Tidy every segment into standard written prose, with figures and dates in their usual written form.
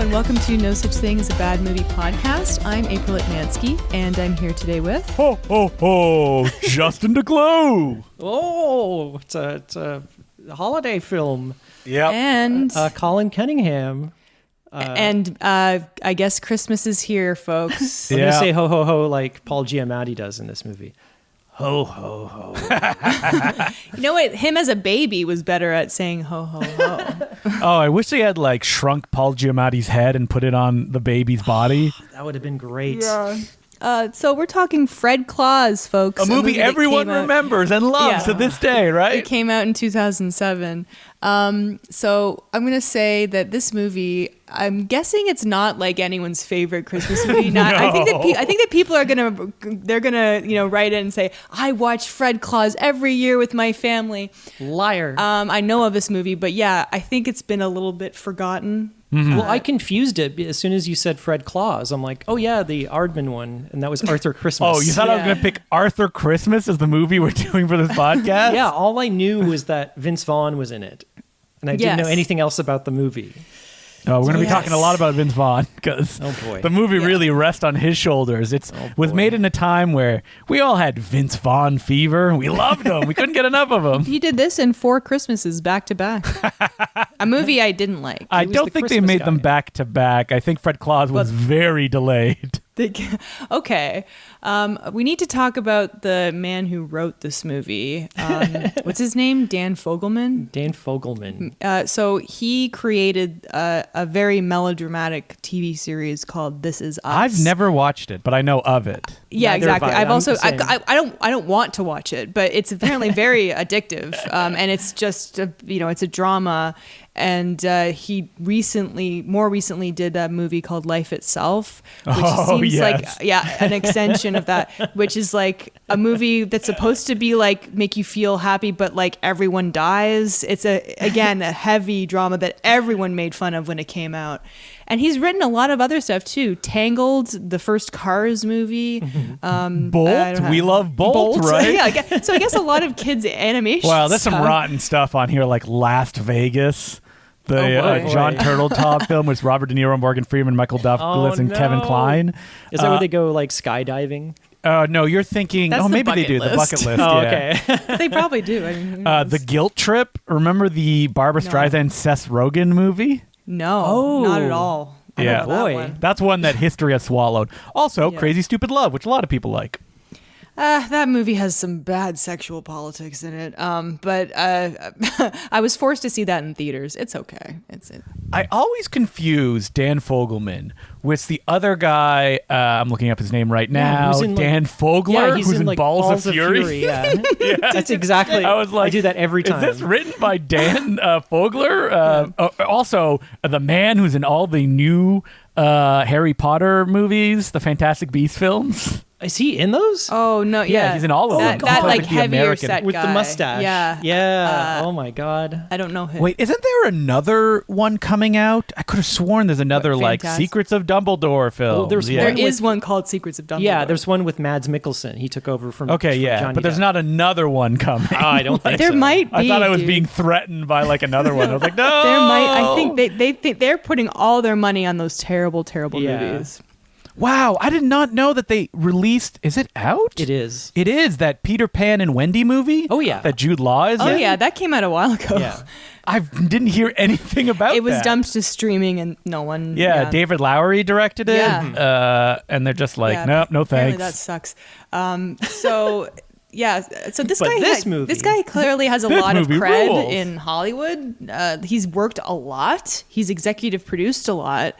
and welcome to No Such Thing as a Bad Movie podcast. I'm April Atmansky, and I'm here today with... Ho, ho, ho! Justin DeClue! Oh, it's a holiday film. Yep. And... Colin Cunningham. I guess Christmas is here, folks. I'm going to say ho, ho, ho like Paul Giamatti does in this movie. Ho, ho, ho. You know what? Him as a baby was better at saying ho, ho, ho. Oh, I wish they had like shrunk Paul Giamatti's head and put it on the baby's body. That would have been great. Yeah. So we're talking Fred Claus, folks. A movie everyone remembers and loves to this day, right? It came out in 2007. So I'm going to say that this movie, I'm guessing it's not like anyone's favorite Christmas movie. No. I think that people are gonna write in and say, I watch Fred Claus every year with my family. Liar. I know of this movie, but yeah, I think it's been a little bit forgotten. Mm-hmm. Well, I confused it as soon as you said Fred Claus. I'm like, oh yeah, the Aardman one, and that was Arthur Christmas. Oh, you thought I was going to pick Arthur Christmas as the movie we're doing for this podcast? Yeah, all I knew was that Vince Vaughn was in it, and I didn't know anything else about the movie. Oh, we're going to be talking a lot about Vince Vaughn because the movie really rests on his shoulders. It was made in a time where we all had Vince Vaughn fever. We loved him. We couldn't get enough of him. He did this in 4 Christmases back to back. A movie I didn't like. I don't think they made them back to back. I think Fred Claus was very delayed. Okay. We need to talk about the man who wrote this movie. What's his name? Dan Fogelman? Dan Fogelman. So he created a very melodramatic TV series called This Is Us. I've never watched it, but I know of it. Yeah, Neither exactly. have I. I've also I don't want to watch it, but it's apparently very addictive. And it's just it's a drama. And he more recently did a movie called Life Itself, which seems like an extension of that, which is like a movie that's supposed to be like make you feel happy, but like everyone dies. It's a heavy drama that everyone made fun of when it came out. And he's written a lot of other stuff too. Tangled, the first Cars movie. Bolt? We love Bolt, right? Yeah, so I guess a lot of kids' animation Wow, there's stuff. some rotten stuff on here like Last Vegas. The John Turteltaub film with Robert De Niro, Morgan Freeman, Michael Douglas, and Kevin Kline. Is that where they go like skydiving? No, you're thinking, maybe they do. The bucket list. Oh, okay. They probably do. I mean, The Guilt Trip. Remember the Barbara Streisand, Seth Rogen movie? No, not at all. I don't know that one. That's one that history has swallowed. Also, Crazy Stupid Love, which a lot of people like. That movie has some bad sexual politics in it, but I was forced to see that in theaters. It's okay. I always confuse Dan Fogelman with the other guy. I'm looking up his name right now. Dan Fogler, who's in Balls of Fury. Yeah. That's exactly. I was like, I do that every time. Is this written by Dan Fogler? Also, the man who's in all the new Harry Potter movies, the Fantastic Beasts films. Is he in those? Oh no! Yeah, he's in all of them. That like the heavier American set with guy. the mustache. Yeah. Oh my god. I don't know him. Wait, isn't there another one coming out? I could have sworn there's another like Secrets of Dumbledore film. Well, there is one called Secrets of Dumbledore. Yeah, there's one with Mads Mikkelsen. He took over from. Johnny but there's not another one coming. Oh, I don't think there might be. I thought I was being threatened by like another one. I was like, no. There might. I think they think they're putting all their money on those terrible movies. Wow, I did not know that they released. Is it out? It is. It is that Peter Pan and Wendy movie. Oh yeah, that Jude Law is. Oh yeah, that came out a while ago. Yeah, I didn't hear anything about it. It was dumped to streaming, and no one. Yeah, David Lowery directed it. Yeah. And they're just like, nope, no thanks. That sucks. So. Yeah, so this guy clearly has a lot of cred in Hollywood. He's worked a lot. He's executive produced a lot,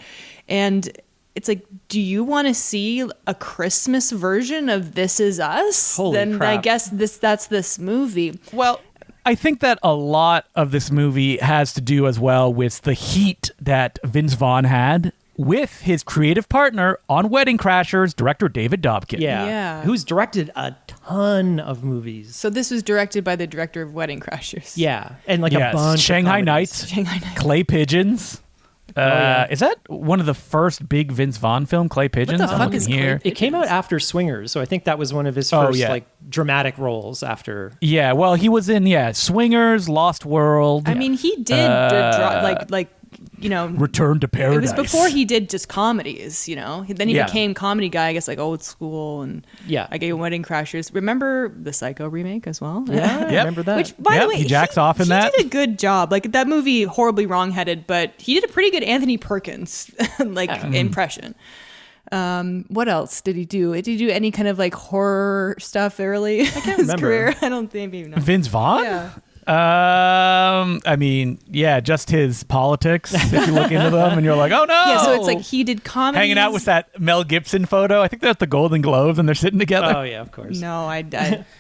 and it's like, do you want to see a Christmas version of This Is Us? Holy crap. I guess that's this movie. Well, I think that a lot of this movie has to do as well with the heat that Vince Vaughn had with his creative partner on Wedding Crashers, director David Dobkin. Yeah. Who's directed a ton of movies. So this was directed by the director of Wedding Crashers. Yeah. And like a bunch Shanghai of Nights, Clay Pigeons. Is that one of the first big Vince Vaughn film, Clay Pigeons? What the fuck is here. Clay It came out after Swingers, so I think that was one of his first like dramatic roles after. Yeah, well, he was in Swingers, Lost World. I mean, he did like Return to Paradise. It was before he did just comedies, Then he Yeah. became comedy guy, I guess, like Old School and I gave Wedding Crashers. Remember the Psycho remake as well? Yeah, I remember that. Which, by the way, he jacks off in that. He did a good job. Like, that movie, horribly wrong-headed, but he did a pretty good Anthony Perkins impression. What else did he do? Did he do any kind of like horror stuff early in his career? I don't think even know. Vince Vaughn? Yeah. Just his politics. If you look into them and you're like, oh no. Yeah, so it's like he did comedy. Hanging out with that Mel Gibson photo. I think that's the Golden Globes and they're sitting together. Oh yeah, of course. No,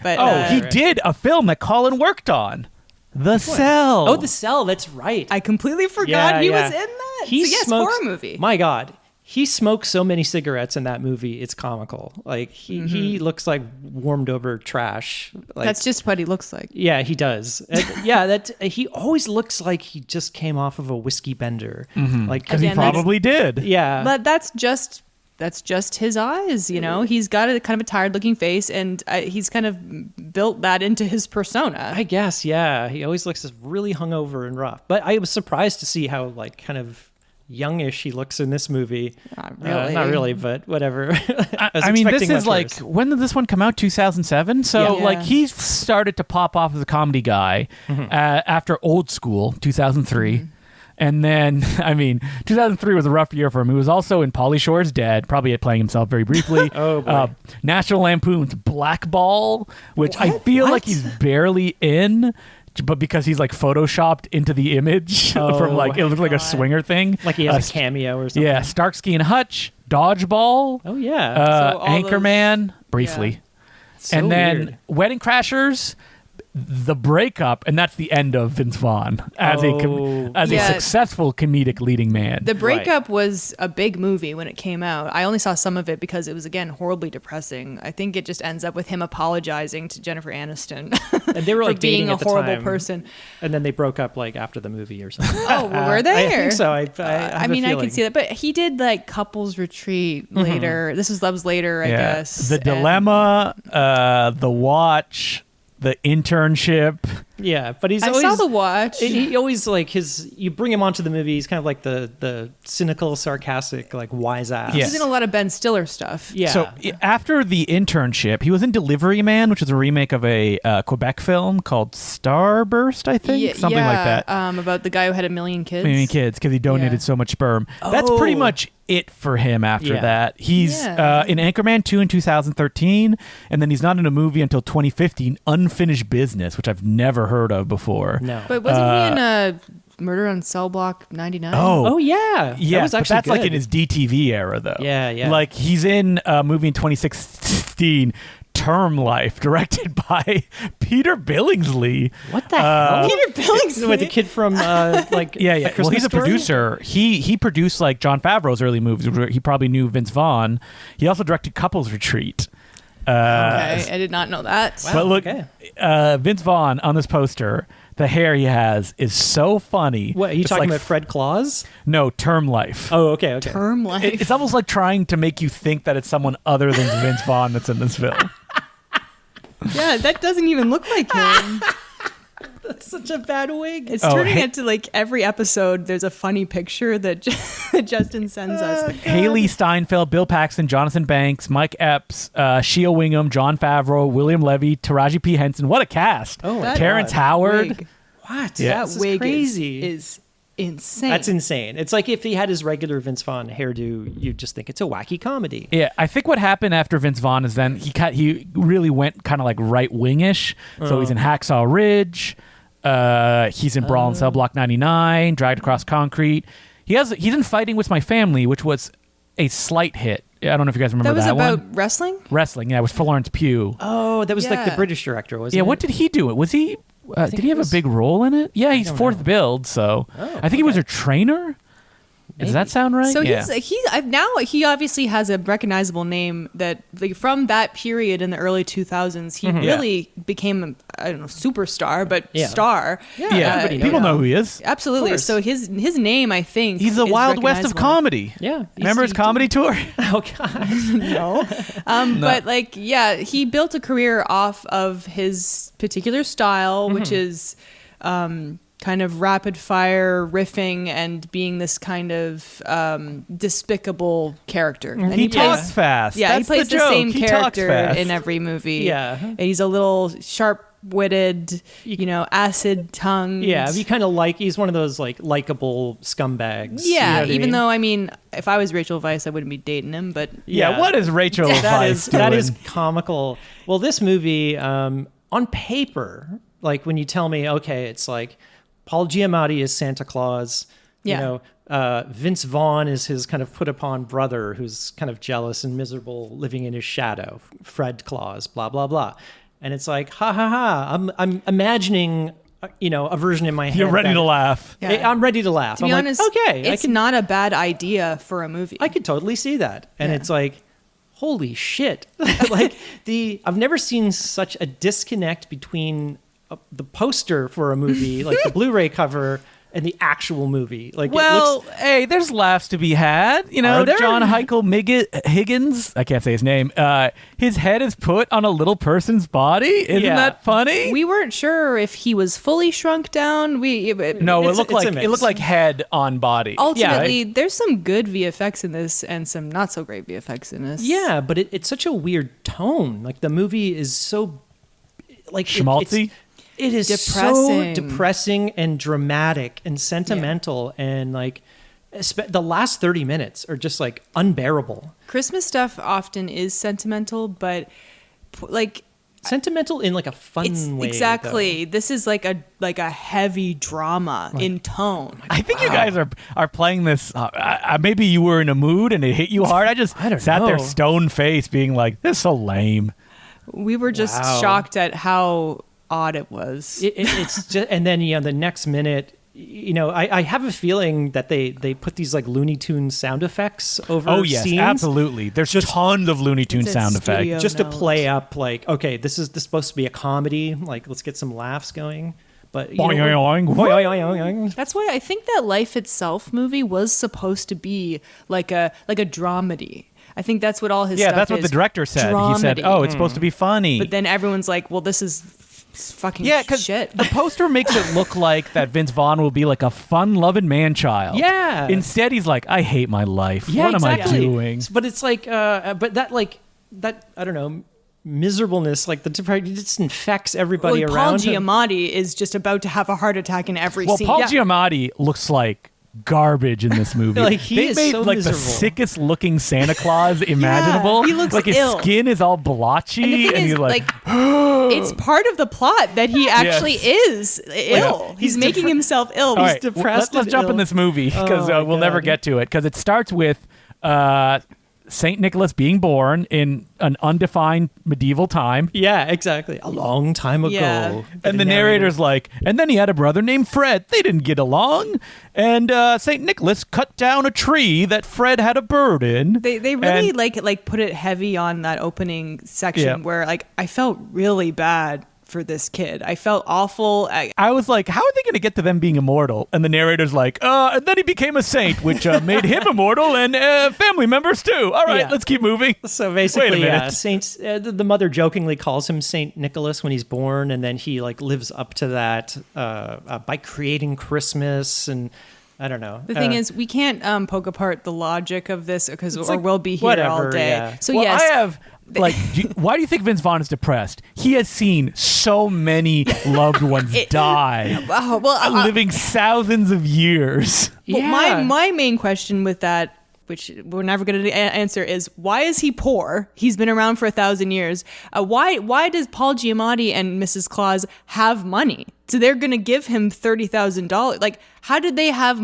but he did a film that Colin worked on. The Cell. Oh, The Cell. That's right. I completely forgot he was in that. He so, yes, smokes, horror movie. My God. He smokes so many cigarettes in that movie. It's comical. Like he looks like warmed over trash. Like, that's just what he looks like. Yeah, he does. He always looks like he just came off of a whiskey bender. Like because he probably did. Yeah, but that's just his eyes. He's got a kind of a tired looking face, and he's kind of built that into his persona. I guess. Yeah, he always looks really hungover and rough. But I was surprised to see how like kind of youngish he looks in this movie. Not really, but whatever. I mean, this is like, when did this one come out? 2007. So like he started to pop off as a comedy guy after Old School, 2003. And then, 2003 was a rough year for him. He was also in Pauly Shore's Dead, probably playing himself very briefly. Oh, boy. National Lampoon's Blackball, which I feel like he's barely in. But because he's like photoshopped into the image from like, it looked like a swinger thing. Like he has a cameo or something. Yeah, Starsky and Hutch, Dodgeball. Oh, yeah. So Anchorman, briefly. Yeah. So And then weird. Wedding Crashers, The Breakup, and that's the end of Vince Vaughn as a successful comedic leading man. The Breakup was a big movie when it came out. I only saw some of it because it was, again, horribly depressing. I think it just ends up with him apologizing to Jennifer Aniston And they were like for being dating a at the horrible time. person. And then they broke up like after the movie or something. Oh, were they? I think so. I can see that. But he did like couples retreat later. That was later, I guess. The Dilemma, The Watch, The Internship. Yeah, but I saw The Watch. He always like you bring him onto the movie, he's kind of like the cynical, sarcastic, like wise ass. Yeah. He's in a lot of Ben Stiller stuff. Yeah. So after The Internship, he was in Delivery Man, which is a remake of a Quebec film called Starburst, I think, something like that. About the guy who had 1 million kids. Because he donated so much sperm. That's pretty much it for him after that. He's in Anchorman 2 in 2013, and then he's not in a movie until 2015, Unfinished Business, which I've never heard of before. No. But wasn't he in Murder on Cell Block 99? Oh yeah. Yeah, that was actually that's like good. in his DTV era, though. Yeah. Like he's in a movie in 2016, Term Life, directed by Peter Billingsley. What the hell? Peter Billingsley? With the kid from like Yeah. A Well, Christmas he's a Story? producer. He produced like Jon Favreau's early movies. He probably knew Vince Vaughn. He also directed Couples Retreat. Okay, I did not know that. Wow. But look, okay. Vince Vaughn on this poster, the hair he has is so funny. What, are you It's talking like about Fred Claus? No, Term Life. Oh, okay. Term life. It's almost like trying to make you think that it's someone other than Vince Vaughn that's in this film. Yeah, that doesn't even look like him. That's such a bad wig. It's turning into like every episode there's a funny picture that Justin sends us. Haley Steinfeld, Bill Paxton, Jonathan Banks, Mike Epps, Shea Wingham, John Favreau, William Levy, Taraji P. Henson. What a cast. Oh, That Terrence Howard. wig. What? Yeah. This That is wig crazy. is insane. That's insane. It's like if he had his regular Vince Vaughn hairdo, you'd just think it's a wacky comedy. Yeah, I think what happened after Vince Vaughn is then he really went kind of like right-wingish. So he's in Hacksaw Ridge. He's in Brawl in Cell Block 99, Dragged Across Concrete. He's in Fighting With My Family, which was a slight hit. I don't know if you guys remember that was about one. wrestling? Wrestling, yeah, it was Florence Pugh. Oh, that was like the Yeah. British director, wasn't Yeah, it? what did he do? Was he? Did he have a big role in it? Yeah, he's don't fourth know. build, so I think he was a trainer. Does that sound right? So yeah. he obviously has a recognizable name that like, from that period in the early 2000s he really became I don't know superstar but star. yeah, everybody knows people him. know who he is. Absolutely. course. So his name I think He's the is Wild West of recognizable. comedy. Yeah. Remember his comedy tour? Oh, God. No. But like, yeah, he built a career off of his particular style, which is kind of rapid fire riffing and being this kind of despicable character. And he talks fast. Yeah, That's he plays the joke. same He character talks fast. in every movie. Yeah. And he's a little sharp-witted, acid-tongued. Yeah, he's one of those like likable scumbags. Yeah, you know even though, I mean, if I was Rachel Weisz, I wouldn't be dating him, but... Yeah, what is Rachel Weisz doing? That is comical. Well, this movie, on paper, like when you tell me, okay, it's like Paul Giamatti is Santa Claus, Vince Vaughn is his kind of put upon brother who's kind of jealous and miserable, living in his shadow, Fred Claus, blah, blah, blah. And it's like, ha, ha, ha, I'm imagining... a version in my head. You're ready to laugh. Yeah. I'm ready to laugh. To be honest, okay, it's not a bad idea for a movie. I could totally see that. And it's like, holy shit. I've never seen such a disconnect between the poster for a movie, like the Blu-ray cover, and the actual movie. Hey, there's laughs to be had. John Higgins, I can't say his name. His head is put on a little person's body. Isn't that funny? We weren't sure if he was fully shrunk down. It looked like head on body. Ultimately, there's some good VFX in this and some not so great VFX in this. Yeah, but it's such a weird tone. Like the movie is so schmaltzy. It is so depressing and dramatic and sentimental, and like the last 30 minutes are just like unbearable. Christmas stuff often is sentimental, but like sentimental in like a fun way. Exactly. Though. This is like a heavy drama in tone. I think you guys are playing this. Maybe you were in a mood and it hit you hard. I don't sat there stone faced, being like, "This is so lame." We were just shocked at how odd it was. It's just, and then the next minute, I have a feeling that they put these like Looney Tunes sound effects over. Oh yes, scenes. Absolutely. There's just tons of Looney Tunes sound effects just to play up like, okay, this is supposed to be a comedy. Like, let's get some laughs going. But that's why I think that Life Itself movie was supposed to be like a dramedy. I think that's what all his stuff is. Yeah, that's what the director said. Dramedy. He said, "Oh, it's supposed to be funny." But then everyone's like, "Well, this is fucking shit." The poster makes it look like that Vince Vaughn will be like a fun-loving man-child. Yeah. Instead, he's like, "I hate my life. Yeah, what exactly. am I doing?" But it's like, but that I don't know, miserableness, like the depression, just infects everybody around. Paul Giamatti is just about to have a heart attack in every scene. Paul Giamatti looks like garbage in this movie. They made so like miserable. The sickest looking Santa Claus imaginable. He looks like his skin is all blotchy, and he's like it's part of the plot that he actually is ill. He's making himself ill. He's depressed. Let's jump in this movie because we'll never get to it, because it starts with Saint Nicholas being born in an undefined medieval time. Yeah, exactly. A long time ago. Yeah. And the narrator's like, and then he had a brother named Fred. They didn't get along. And Saint Nicholas cut down a tree that Fred had a bird in. They really like put it heavy on that opening section where like I felt really bad for this kid. I felt awful. I was like, how are they going to get to them being immortal? And the narrator's like, and then he became a saint, which made him immortal, and family members too. All right, let's keep moving. So basically, Saints. The mother jokingly calls him Saint Nicholas when he's born, and then he like lives up to that by creating Christmas. And I don't know. The thing is, we can't poke apart the logic of this or we'll be here all day. Yeah. So yes, I have. Why do you think Vince Vaughn is depressed? He has seen so many loved ones die, living thousands of years. Well, my main question with that, which we're never going to answer, is why is he poor? He's been around for 1,000 years. Why does Paul Giamatti and Mrs. Claus have money? So they're going to give him $30,000. Like, how did they have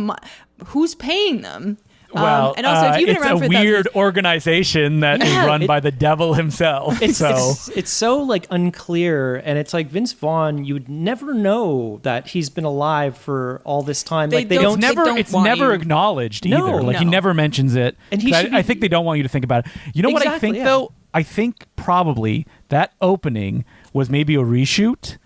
who's paying them? Well, and also, if you've been it's around for a weird organization that is run by the devil himself. It's so like unclear, and it's like Vince Vaughn. You would never know that he's been alive for all this time. It's never acknowledged either. He never mentions it. And I think they don't want you to think about it. You know what I think though? I think probably that opening was maybe a reshoot.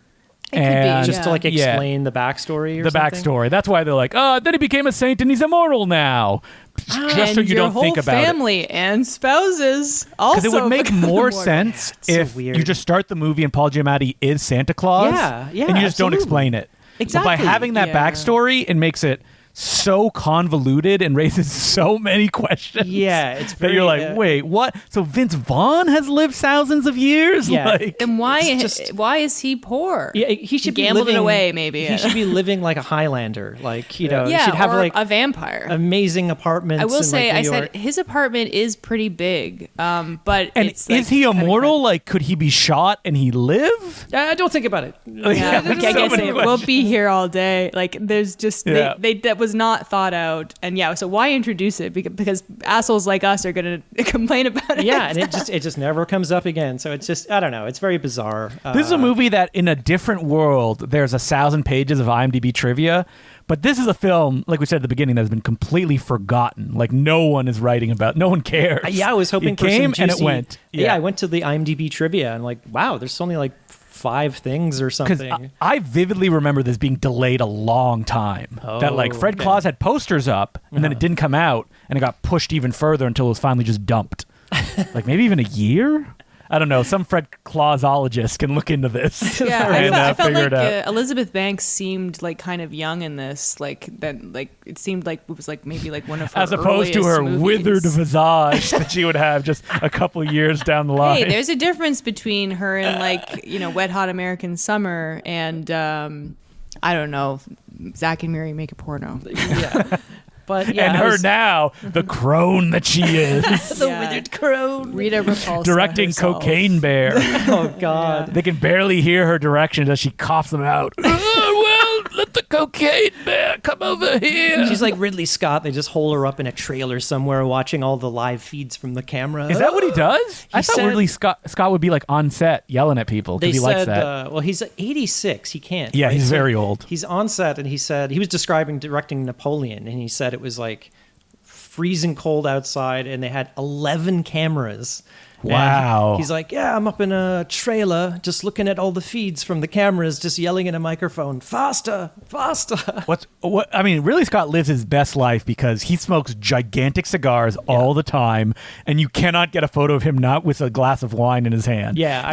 It could be, just to like explain the backstory or something? Backstory. That's why they're like, then he became a saint and he's immortal now. Just so you don't think about it. And your whole family and spouses also. Because it would make more sense if you just start the movie and Paul Giamatti is Santa Claus. Yeah, and you just don't explain it. Exactly. But by having that backstory, it makes it so convoluted and raises so many questions. Yeah, it's very, that you're like, wait, what? So Vince Vaughn has lived thousands of years? Yeah. Like, Then why is he poor? Yeah, he should gambled be living, it away. Maybe he should be living like a Highlander. Like he should have or like a vampire. amazing apartments. I will say, like, I said his apartment is pretty big, but and it's is he immortal? Like, could he be shot and he live? Don't think about it. Yeah, I guess we'll be here all day. Like, there's just they that was not thought out, and so why introduce it? Because assholes like us are going to complain about it. Yeah, and it just never comes up again. So it's just, I don't know. It's very bizarre. This is a movie that in a different world, there's 1,000 pages of IMDb trivia. But this is a film, like we said at the beginning, that has been completely forgotten. Like, no one is writing about. No one cares. I was hoping it for came some and juicy, it went. Yeah, I went to the IMDb trivia and like, wow, there's only like 5 things or something. Because I vividly remember this being delayed a long time. That like Fred Claus had posters up, and then it didn't come out, and it got pushed even further until it was finally just dumped. Like maybe even a year. I don't know. Some Fred Clausologist can look into this. Yeah, and, I felt figure like it out. Elizabeth Banks seemed like kind of young in this. Like that, like it seemed like it was like maybe like one of her as opposed to her movies. withered visage that she would have just a couple years down the line. Hey, there's a difference between her and like Wet Hot American Summer and I don't know, Zack and Miri Make a Porno. Yeah. But yeah, and her now, the crone that she is. the withered crone. Rita Repulsa Directing herself. Cocaine Bear. Oh, God. They can barely hear her directions as she coughs them out. Let the Cocaine Bear come over here. She's like Ridley Scott. They just hold her up in a trailer somewhere watching all the live feeds from the camera. Is that what he does? I thought Ridley Scott would be like on set yelling at people because he likes that. Well, he's 86. He can't. Yeah, he's very old. He's on set, and he said he was directing Napoleon, and he said it was like freezing cold outside, and they had 11 cameras. Wow. And he's like, yeah, I'm up in a trailer just looking at all the feeds from the cameras, just yelling in a microphone, faster, faster. I mean, Ridley Scott lives his best life because he smokes gigantic cigars all the time, and you cannot get a photo of him not with a glass of wine in his hand. Yeah.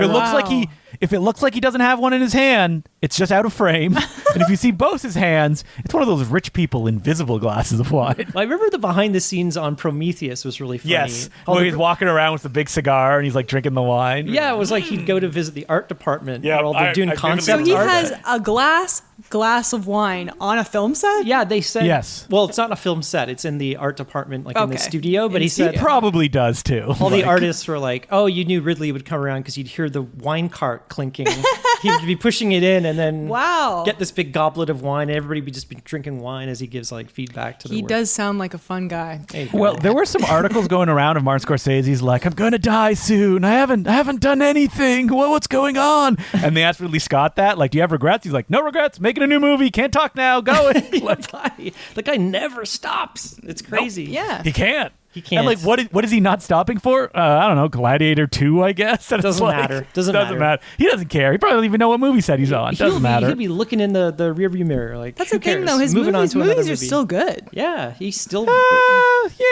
If it looks like he doesn't have one in his hand, it's just out of frame. And if you see both his hands, it's one of those rich people invisible glasses of wine. I remember the behind the scenes on Prometheus was really funny. Yes. He's walking around with the big cigar and he's like drinking the wine. Yeah, it was like he'd go to visit the art department where they're doing So concept he art. has a glass of wine on a film set? Yeah, they said. Yes. Well, it's not a film set. It's in the art department, like in the studio. But he said probably does too. all the artists were like, "Oh, you knew Ridley would come around because you'd hear the wine cart clinking. He would be pushing it in, and then get this big goblet of wine. And everybody would just be drinking wine as he gives like feedback to the work. He does sound like a fun guy. Well, there were some articles going around of Martin Scorsese's like, "I'm gonna die soon. I haven't done anything. What's going on?" And they asked Ridley Scott that, like, "Do you have regrets?" He's like, "No regrets. Making a new movie. Can't talk now. Going." The guy never stops. It's crazy. Nope. Yeah, he can't. He can't. And like, what is he not stopping for? I don't know, Gladiator 2, I guess. Doesn't matter. Doesn't matter. He doesn't care. He probably doesn't even know what movie set he's on. Doesn't matter. He'll be looking in the rearview mirror. Like, that's who the thing, cares? though. His Moving movies on to another are movie. still good. Yeah, he's still.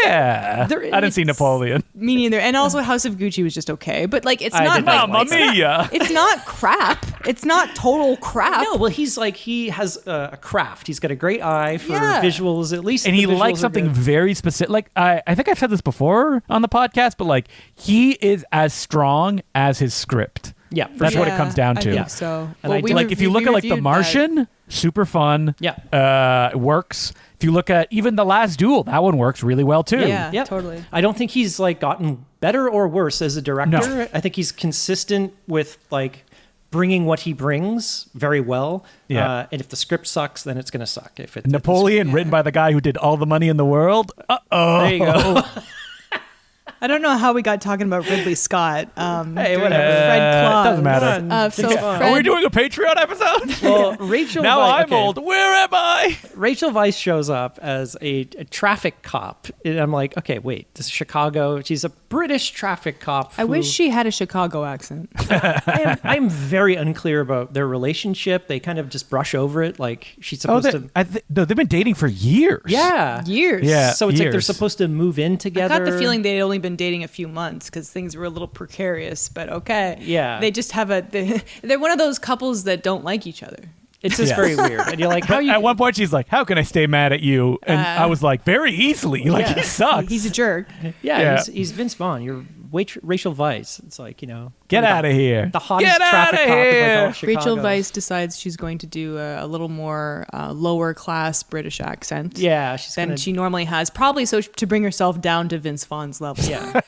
Yeah. I didn't see Napoleon. Me neither. And also, House of Gucci was just okay. But like, it's not. Mamma mia! It's not crap. It's not total crap. No, well, he has a craft. He's got a great eye for visuals, at least. And he likes something very specific. Like, I think I've said this before on the podcast, but like, he is as strong as his script. Yeah, that's what it comes down to. I think so. And if you look at like The Martian, super fun. Yeah, it works. If you look at even The Last Duel, that one works really well too. Yeah, totally. I don't think he's like gotten better or worse as a director. No. I think he's consistent with like bringing what he brings very well. Yeah. And if the script sucks, then it's going to suck. Napoleon, written by the guy who did All the Money in the World. There you go. I don't know how we got talking about Ridley Scott. Hey, whatever. Fred Claus. Doesn't matter. Are we doing a Patreon episode? Well, Rachel. Now I'm old. Where am I? Rachel Weisz shows up as a traffic cop. And I'm like, okay, wait. This is Chicago. She's a British traffic cop. I wish she had a Chicago accent. I'm very unclear about their relationship. They kind of just brush over it. Like she's supposed to. They've been dating for years. Yeah, years. Yeah, so it's like they're supposed to move in together. I got the feeling they'd only been dating a few months because things were a little precarious. But okay. Yeah. They just have they're one of those couples that don't like each other. It's just very weird. And you're like, at one point she's like, how can I stay mad at you? And I was like, very easily. Like, he sucks. He's a jerk. Yeah. He's Vince Vaughn. You're Rachel Weisz. It's like, get out of here. The hottest traffic cop of like Chicago. Rachel Weisz decides she's going to do a little more lower class British accent. Yeah, than she normally has, probably so to bring herself down to Vince Vaughn's level. Yeah,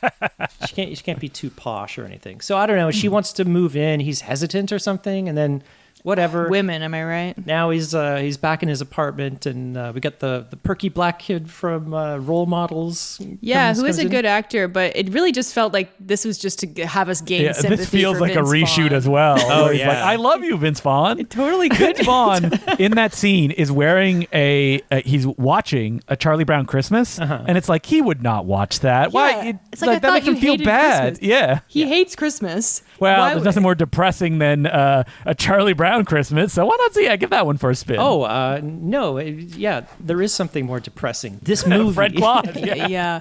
she can't be too posh or anything. So I don't know. She wants to move in. He's hesitant or something, and then. Whatever. Women, am I right? Now he's back in his apartment, and we got the perky black kid from Role Models. Yeah, who is a good actor, but it really just felt like this was just to have us gain sympathy. This feels for like Vince a reshoot Vaughn. as well. Oh yeah, like, I love you, Vince Vaughn. It totally could. Vince Vaughn in that scene is wearing he's watching a Charlie Brown Christmas, and it's like he would not watch that. Yeah. Why? It's like, I that makes him feel bad. Christmas. Yeah, he hates Christmas. Well, there's nothing more depressing than a Charlie Brown Christmas, so why not give that one for a spin? Oh, no. There is something more depressing. This movie. Fred Claus. Yeah.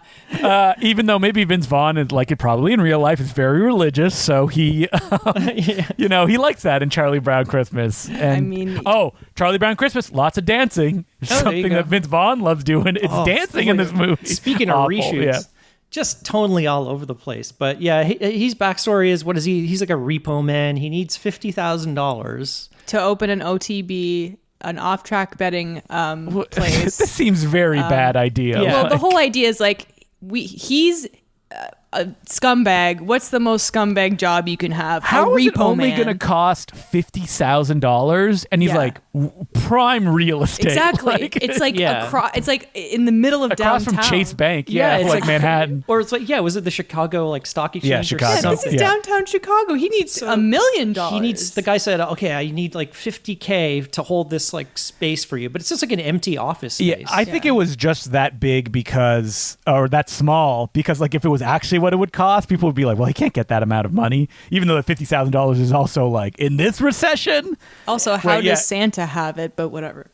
Even though maybe Vince Vaughn is like it probably in real life is very religious, so he, he likes that in Charlie Brown Christmas. And, Charlie Brown Christmas, lots of dancing. Something that Vince Vaughn loves doing. It's dancing in this movie. Speaking of reshoots. Just tonally all over the place. But yeah, his backstory is, what is he? He's like a repo man. He needs $50,000 to open an OTB, an off-track betting place. This seems very bad idea. Yeah. Well, the whole idea is like he's a scumbag. What's the most scumbag job you can have? How is it only man. going to cost $50,000? And he's like prime real estate. Exactly. It's like it's like in the middle of across downtown. from Chase Bank. Yeah, it's like Manhattan. Or it's like was it the Chicago like stock exchange? Yeah, Chicago. Or something? This is downtown Chicago. He needs $1 million. He needs. The guy said, "Okay, I need like $50K to hold this like space for you," but it's just like an empty office space. Yeah, I think it was just that big or that small because like if it was actually what it would cost, people would be like, well, he can't get that amount of money, even though the $50,000 is also like in this recession. Also, how does Santa have it? But whatever.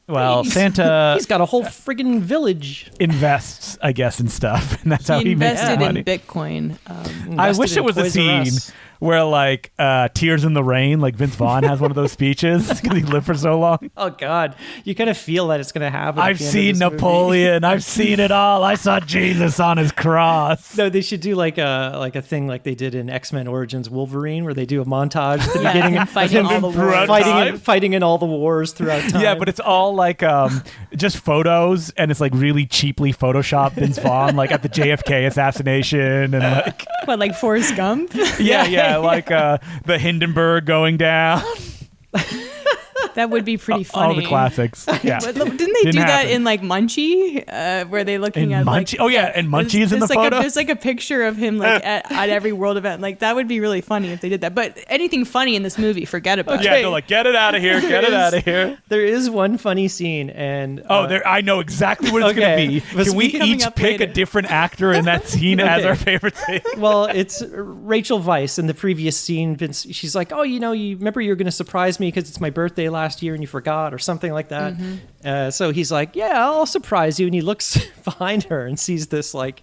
Well, Santa... He's got a whole friggin' village. Invests, I guess, in stuff. And that's how he makes money. Invested in Bitcoin. I wish it was a scene where like Tears in the Rain, like Vince Vaughn has one of those speeches because he lived for so long. Oh God, you kind of feel that it's going to happen. I've seen Napoleon. I've seen it all. I saw Jesus on his cross. No, they should do like a thing like they did in X-Men Origins Wolverine, where they do a montage at the beginning of fighting in all the wars throughout time. Yeah, but it's all like just photos, and it's like really cheaply photoshopped Vince Vaughn, like at the JFK assassination, and like like Forrest Gump. Yeah, like the Hindenburg going down. That would be pretty funny. All the classics. Yeah. Didn't they do that in like Munchie, where they looking at Munchie? Like, oh yeah, and Munchie is in the photo. There's like a picture of him like at every world event. Like that would be really funny if they did that. But anything funny in this movie, forget about it. Yeah, they're like, get it out of here, get it out of here. There is one funny scene, and I know exactly what it's going to be. Can we each pick a different actor in that scene as our favorite scene? Well, it's Rachel Weisz in the previous scene. Vince, she's like, you remember you were going to surprise me because it's my birthday last year and you forgot or something like that. Mm-hmm. So he's like, yeah, I'll surprise you. And he looks behind her and sees this like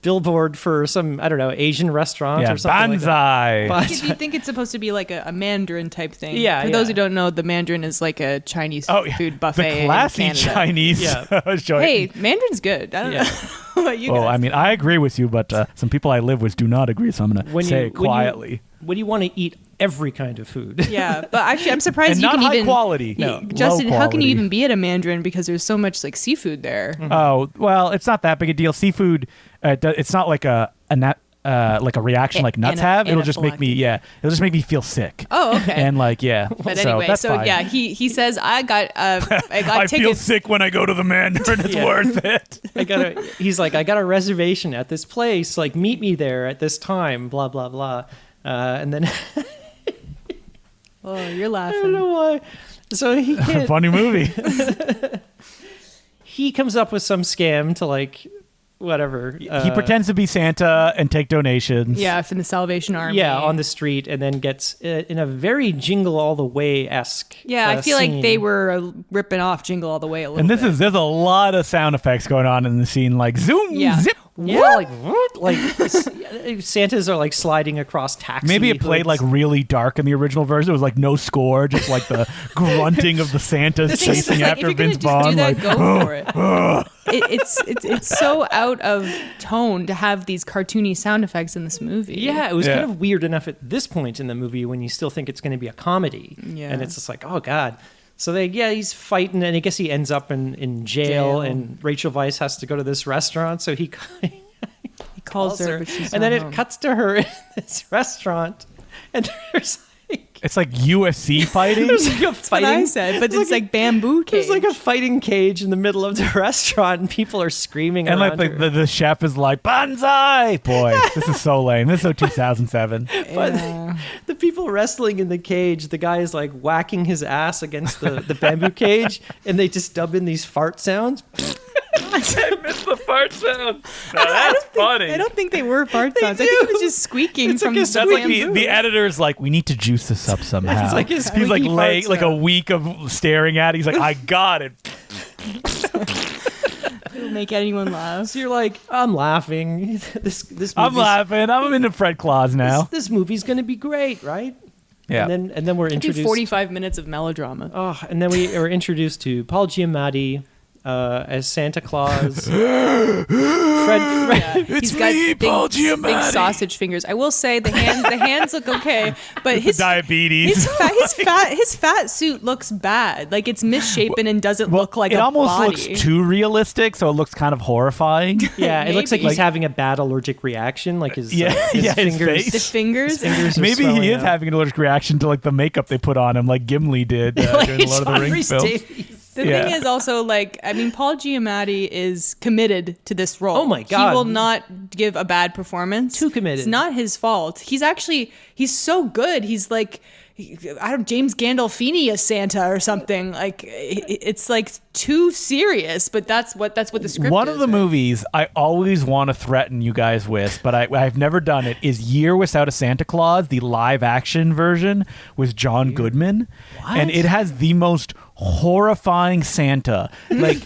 billboard for some, I don't know, Asian restaurant or something Banzai. like that. Do you think it's supposed to be like a Mandarin type thing? Yeah. For those who don't know, the Mandarin is like a Chinese food buffet. The classy in Canada. Chinese. Hey, Mandarin's good. I don't know. Well, I mean, I agree with you, but some people I live with do not agree, so I'm going to say it quietly. When you want to eat every kind of food. Yeah, but actually, I'm surprised and you not can high even quality. No, Justin, how can you even be at a Mandarin because there's so much like seafood there? Mm-hmm. Oh well, it's not that big a deal. Seafood, it's not like a reaction like nuts have. It'll just make me it'll just make me feel sick. Oh, okay. And like but anyway, so fine. he says I got I tickets. feel sick when I go to the Mandarin. It's worth it. He's like, I got a reservation at this place. Like, meet me there at this time. Blah blah blah. And then oh, you're laughing. I don't know why. So he can't. Funny movie. He comes up with some scam to like whatever. He pretends to be Santa and take donations. Yeah, from the Salvation Army. Yeah, on the street, and then gets in a very Jingle All the Way-esque. Yeah, I feel scene. like they were ripping off Jingle All the Way a little bit. And there's a lot of sound effects going on in the scene, like zoom, zip. Yeah, like what? Like Santas are like sliding across taxi. Maybe it played like really dark in the original version. It was like no score, just like the grunting of the Santas chasing after Vince Vaughn. Like, go for it. It's so out of tone to have these cartoony sound effects in this movie. Yeah, it was kind of weird enough at this point in the movie when you still think it's going to be a comedy. Yeah. And it's just like, oh God. So he's fighting, and I guess he ends up in jail, and Rachel Weisz has to go to this restaurant, so he calls her, but she's and then not home. It cuts to her in this restaurant, and there's it's like UFC fighting. There's like a fighting. That's what I said, but it's like bamboo cage. There's like a fighting cage in the middle of the restaurant, and people are screaming. And around like her. the chef is like, "Banzai!" Boy, this is so lame. This is so 2007. But the people wrestling in the cage, the guy is like whacking his ass against the bamboo cage, and they just dub in these fart sounds. I missed the fart sound. No, that's funny. I don't think they were fart sounds. I think it was just squeaking from the That's like the editor's like, we need to juice this up somehow. It's like he's like laying like a week of staring at it. He's like, I got it. It'll make anyone laugh. So you're like, I'm laughing. This I'm laughing. I'm into Fred Claus now. This movie's gonna be great, right? Yeah. And then we're introduced. 45 minutes of melodrama. Oh, and then we are introduced to Paul Giamatti as Santa Claus. He's got big sausage fingers. I will say the hands look okay, but his diabetes. His fat suit looks bad. Like it's misshapen and doesn't look like it a almost body. looks too realistic, so it looks kind of horrifying. Yeah, it looks like he's having a bad allergic reaction. Like his fingers. The fingers. Maybe he is having an allergic reaction to like the makeup they put on him, like Gimli did during Lord of the Rings films. The thing is also Paul Giamatti is committed to this role. Oh my God. He will not give a bad performance. Too committed. It's not his fault. He's so good. He's like, James Gandolfini as Santa or something. Like it's like too serious, but that's what the script is. One of the movies I always want to threaten you guys with, but I've never done it, is Year Without a Santa Claus, the live action version with John Goodman. What? And it has the most horrifying Santa. Like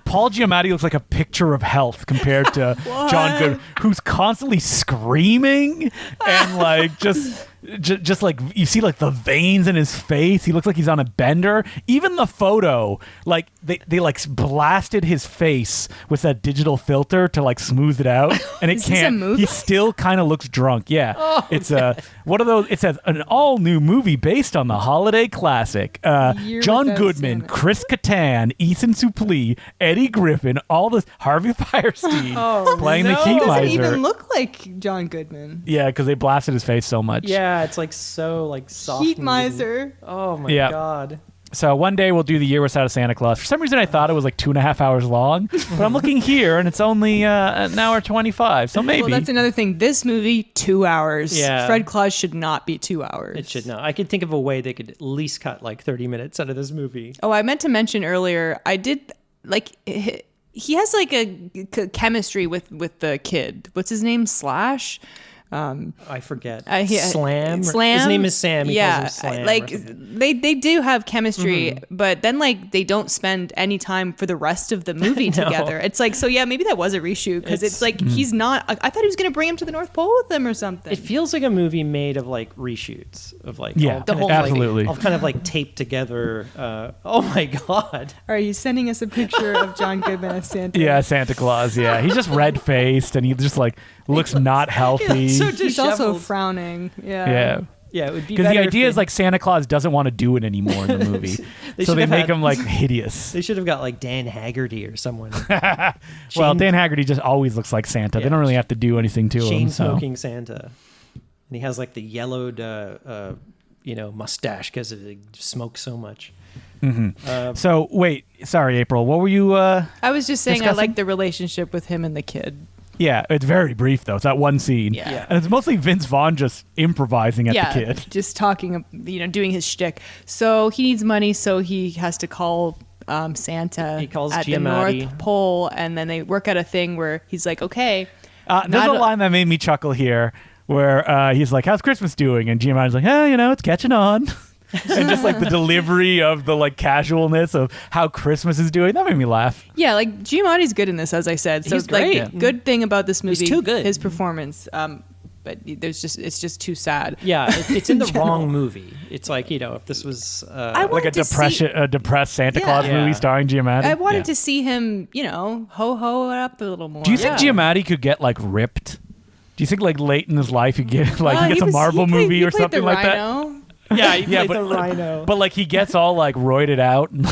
Paul Giamatti looks like a picture of health compared to John Goodman, who's constantly screaming and like just like you see like the veins in his face. He looks like he's on a bender. Even the photo, like they like blasted his face with that digital filter to like smooth it out, and it can't. He still kind of looks drunk. Yeah, it's one of those. It says an all new movie based on the holiday classic. John Goodman, Chris Kattan, Ethan Suplee, Eddie Griffin, all this Harvey Firestein playing the Heat Miser. Doesn't even look like John Goodman. Yeah, because they blasted his face so much. Yeah, it's like so like soft. Heat Miser. Oh my God. So one day we'll do the Year Without a Santa Claus. For some reason I thought it was like 2.5 hours long, but I'm looking here and it's only an hour 25. So maybe. Well, that's another thing. This movie, 2 hours. Yeah. Fred Claus should not be 2 hours. It should not. I could think of a way they could at least cut like 30 minutes out of this movie. Oh, I meant to mention earlier, I did like he has like a chemistry with the kid. What's his name? Slash? I forget. Slam. His name is Sam. He calls him Slam like they do have chemistry, but then like they don't spend any time for the rest of the movie together. It's like, so yeah, maybe that was a reshoot because it's like he's not. I thought he was gonna bring him to the North Pole with him or something. It feels like a movie made of like reshoots of like the whole absolutely all kind of like taped together. Oh my God! Are you sending us a picture of John Goodman as Santa? Yeah, Santa Claus. Yeah, he's just red faced and he just like looks not healthy. He's also frowning. Yeah, it would be because the idea is like Santa Claus doesn't want to do it anymore in the movie, so they make him like hideous. They should have got like Dan Haggerty or someone. Well, Dan Haggerty just always looks like Santa. They don't really have to do anything to him. Chain smoking Santa, and he has like the yellowed, mustache because he smokes so much. Mm-hmm. So wait, sorry, April. What were you? I was just saying discussing? I like the relationship with him and the kid. Yeah, it's very brief though. It's that one scene, yeah. And it's mostly Vince Vaughn just improvising at the kid, just talking, doing his shtick. So he needs money, so he has to call Santa. He calls at Giamatti. the North Pole, and then they work out a thing where he's like, "Okay." There's a line that made me chuckle here, where he's like, "How's Christmas doing?" And Giamatti's like, "It's catching on." and just like the delivery of the like casualness of how Christmas is doing. That made me laugh. Yeah, like Giamatti's good in this, as I said. So He's great. Like, good thing about this movie, He's too good. his performance. But it's just too sad. Yeah, it's in the wrong movie. It's like, if this was like a depressed Santa Claus movie starring Giamatti. I wanted to see him, ho it up a little more. Do you think Giamatti could get like ripped? Do you think like late in his life he gets a Marvel movie or something like that? Yeah, he played but the Rhino. But like he gets all like roided out. And,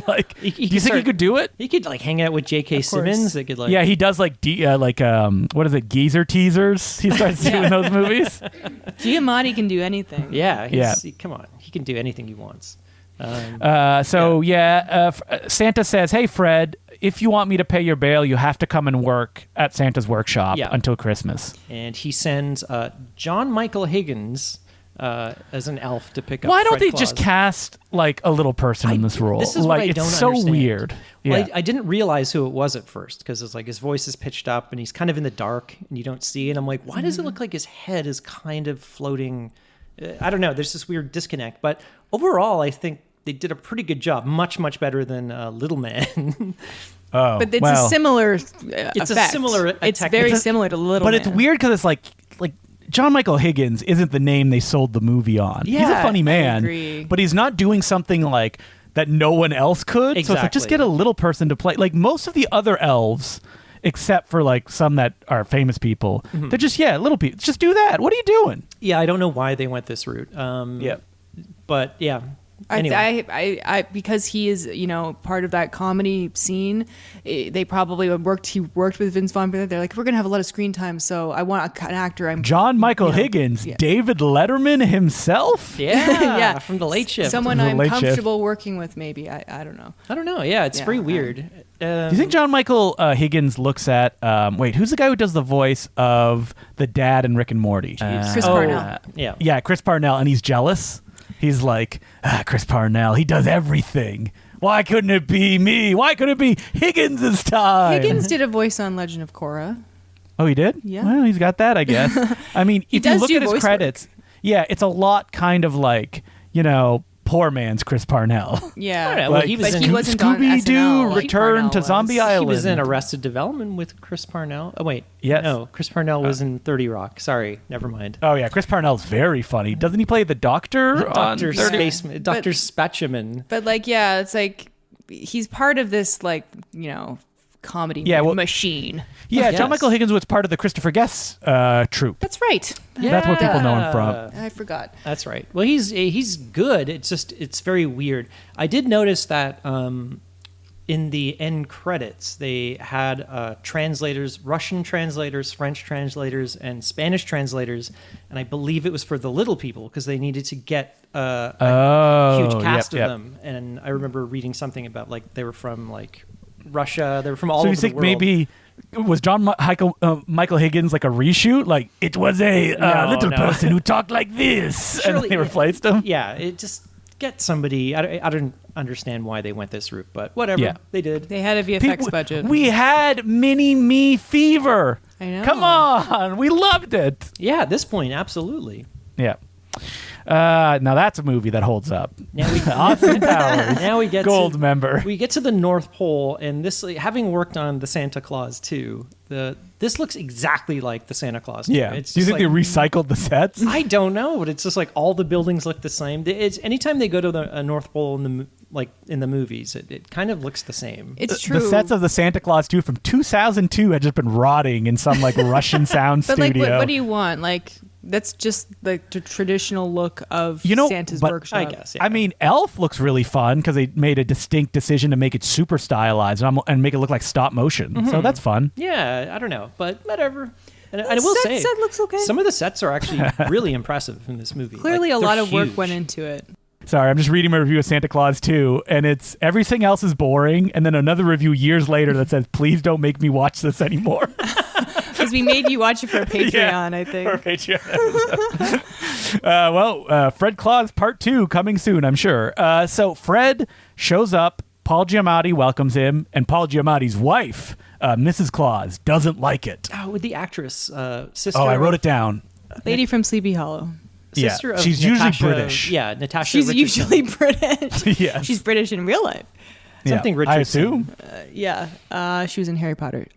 like, do you think he could do it? He could like hang out with J.K. Simmons. They could like. Yeah, he does like what is it? Geezer teasers. He starts doing those movies. Giamatti can do anything. Yeah. Come on, he can do anything he wants. Santa says, "Hey Fred, if you want me to pay your bail, you have to come and work at Santa's workshop until Christmas." And he sends John Michael Higgins as an elf to pick up. Why don't Fred they Claus. just cast like a little person in this role? This is what I don't it's so understand. weird. Well, I didn't realize who it was at first because it's like his voice is pitched up and he's kind of in the dark and you don't see. And I'm like, why does it look like his head is kind of floating? I don't know. There's this weird disconnect. But overall, I think they did a pretty good job. Much, much better than Little Man. But it's a similar effect. It's a similar It's very similar to Little Man. But it's weird because it's like John Michael Higgins isn't the name they sold the movie on. Yeah, he's a funny man, I agree. but he's not doing something like that no one else could. Exactly. So it's like, just get a little person to play. Like most of the other elves, except for like some that are famous people, they're just little people. Just do that. What are you doing? Yeah, I don't know why they went this route. But yeah. Anyway. I because he is part of that comedy scene. They probably worked. He worked with Vince Vaughn. They're like, we're gonna have a lot of screen time, so I want an actor. John Michael Higgins, David Letterman himself. Yeah, from the Late Shift. Someone I'm comfortable working with. Maybe I don't know. I don't know. Yeah, it's very weird. Do you think John Michael Higgins looks at who's the guy who does the voice of the dad in Rick and Morty? Chris Parnell. Yeah, Chris Parnell, and he's jealous. He's like, Chris Parnell, he does everything. Why couldn't it be me? Why couldn't it be Higgins this time? Higgins did a voice on Legend of Korra. Oh, he did? Yeah. Well, he's got that, I guess. I mean, if you look at his credits, it's a lot kind of like, poor man's Chris Parnell. Yeah. Well, he was in wasn't on Scooby-Doo, SNL. Return to Zombie Island. He was in Arrested Development with Chris Parnell. Oh, wait. Yes. No, Chris Parnell was in 30 Rock. Sorry, never mind. Oh, yeah. Chris Parnell's very funny. Doesn't he play the doctor? Dr. Spatchaman. But it's like he's part of this comedy machine. Yeah, John Michael Higgins was part of the Christopher Guest troupe. That's right. That's what people know him from. I forgot. That's right. Well, he's good. It's very weird. I did notice that in the end credits they had translators, Russian translators, French translators, and Spanish translators, and I believe it was for the little people because they needed to get a huge cast of them. And I remember reading something about they were from Russia. They were from all over the world. So you think maybe was John Michael Higgins like a reshoot? Like it was a little person who talked like this, surely, and they replaced him. Yeah, it just get somebody. I don't understand why they went this route, but whatever. Yeah. They did. They had a VFX budget. We had mini-me fever. I know. Come on, we loved it. Yeah, at this point, absolutely. Yeah. Now that's a movie that holds up. Now we Austin Powers. Now we get Gold member. We get to the North Pole, and this, having worked on the Santa Claus 2, this looks exactly like the Santa Claus 2. Yeah. Do you think they recycled the sets? I don't know, but it's just like all the buildings look the same. It's anytime they go to the North Pole in the movies, it kind of looks the same. It's true. The sets of the Santa Claus 2 from 2002 had just been rotting in some Russian sound studio. But what do you want? That's just the traditional look of Santa's workshop. I guess. Yeah. I mean, Elf looks really fun because they made a distinct decision to make it super stylized and make it look like stop motion. Mm-hmm. So that's fun. Yeah, I don't know, but whatever. And I will say, set looks okay. Some of the sets are actually really impressive in this movie. Clearly, a lot of work went into it. Sorry, I'm just reading my review of Santa Claus 2, and it's everything else is boring, and then another review years later that says, please don't make me watch this anymore. Because we made you watch it for a Patreon, I think. For a Patreon episode. Fred Claus Part 2 coming soon, I'm sure. So Fred shows up, Paul Giamatti welcomes him, and Paul Giamatti's wife, Mrs. Claus, doesn't like it. Oh, with the actress, sister. Oh, I wrote it down. Lady from Sleepy Hollow. sister of she's Natasha, usually British. Yeah, Natasha. She's Richardson. usually British. Yes. She's British in real life. Something Richardson. I assume. She was in Harry Potter.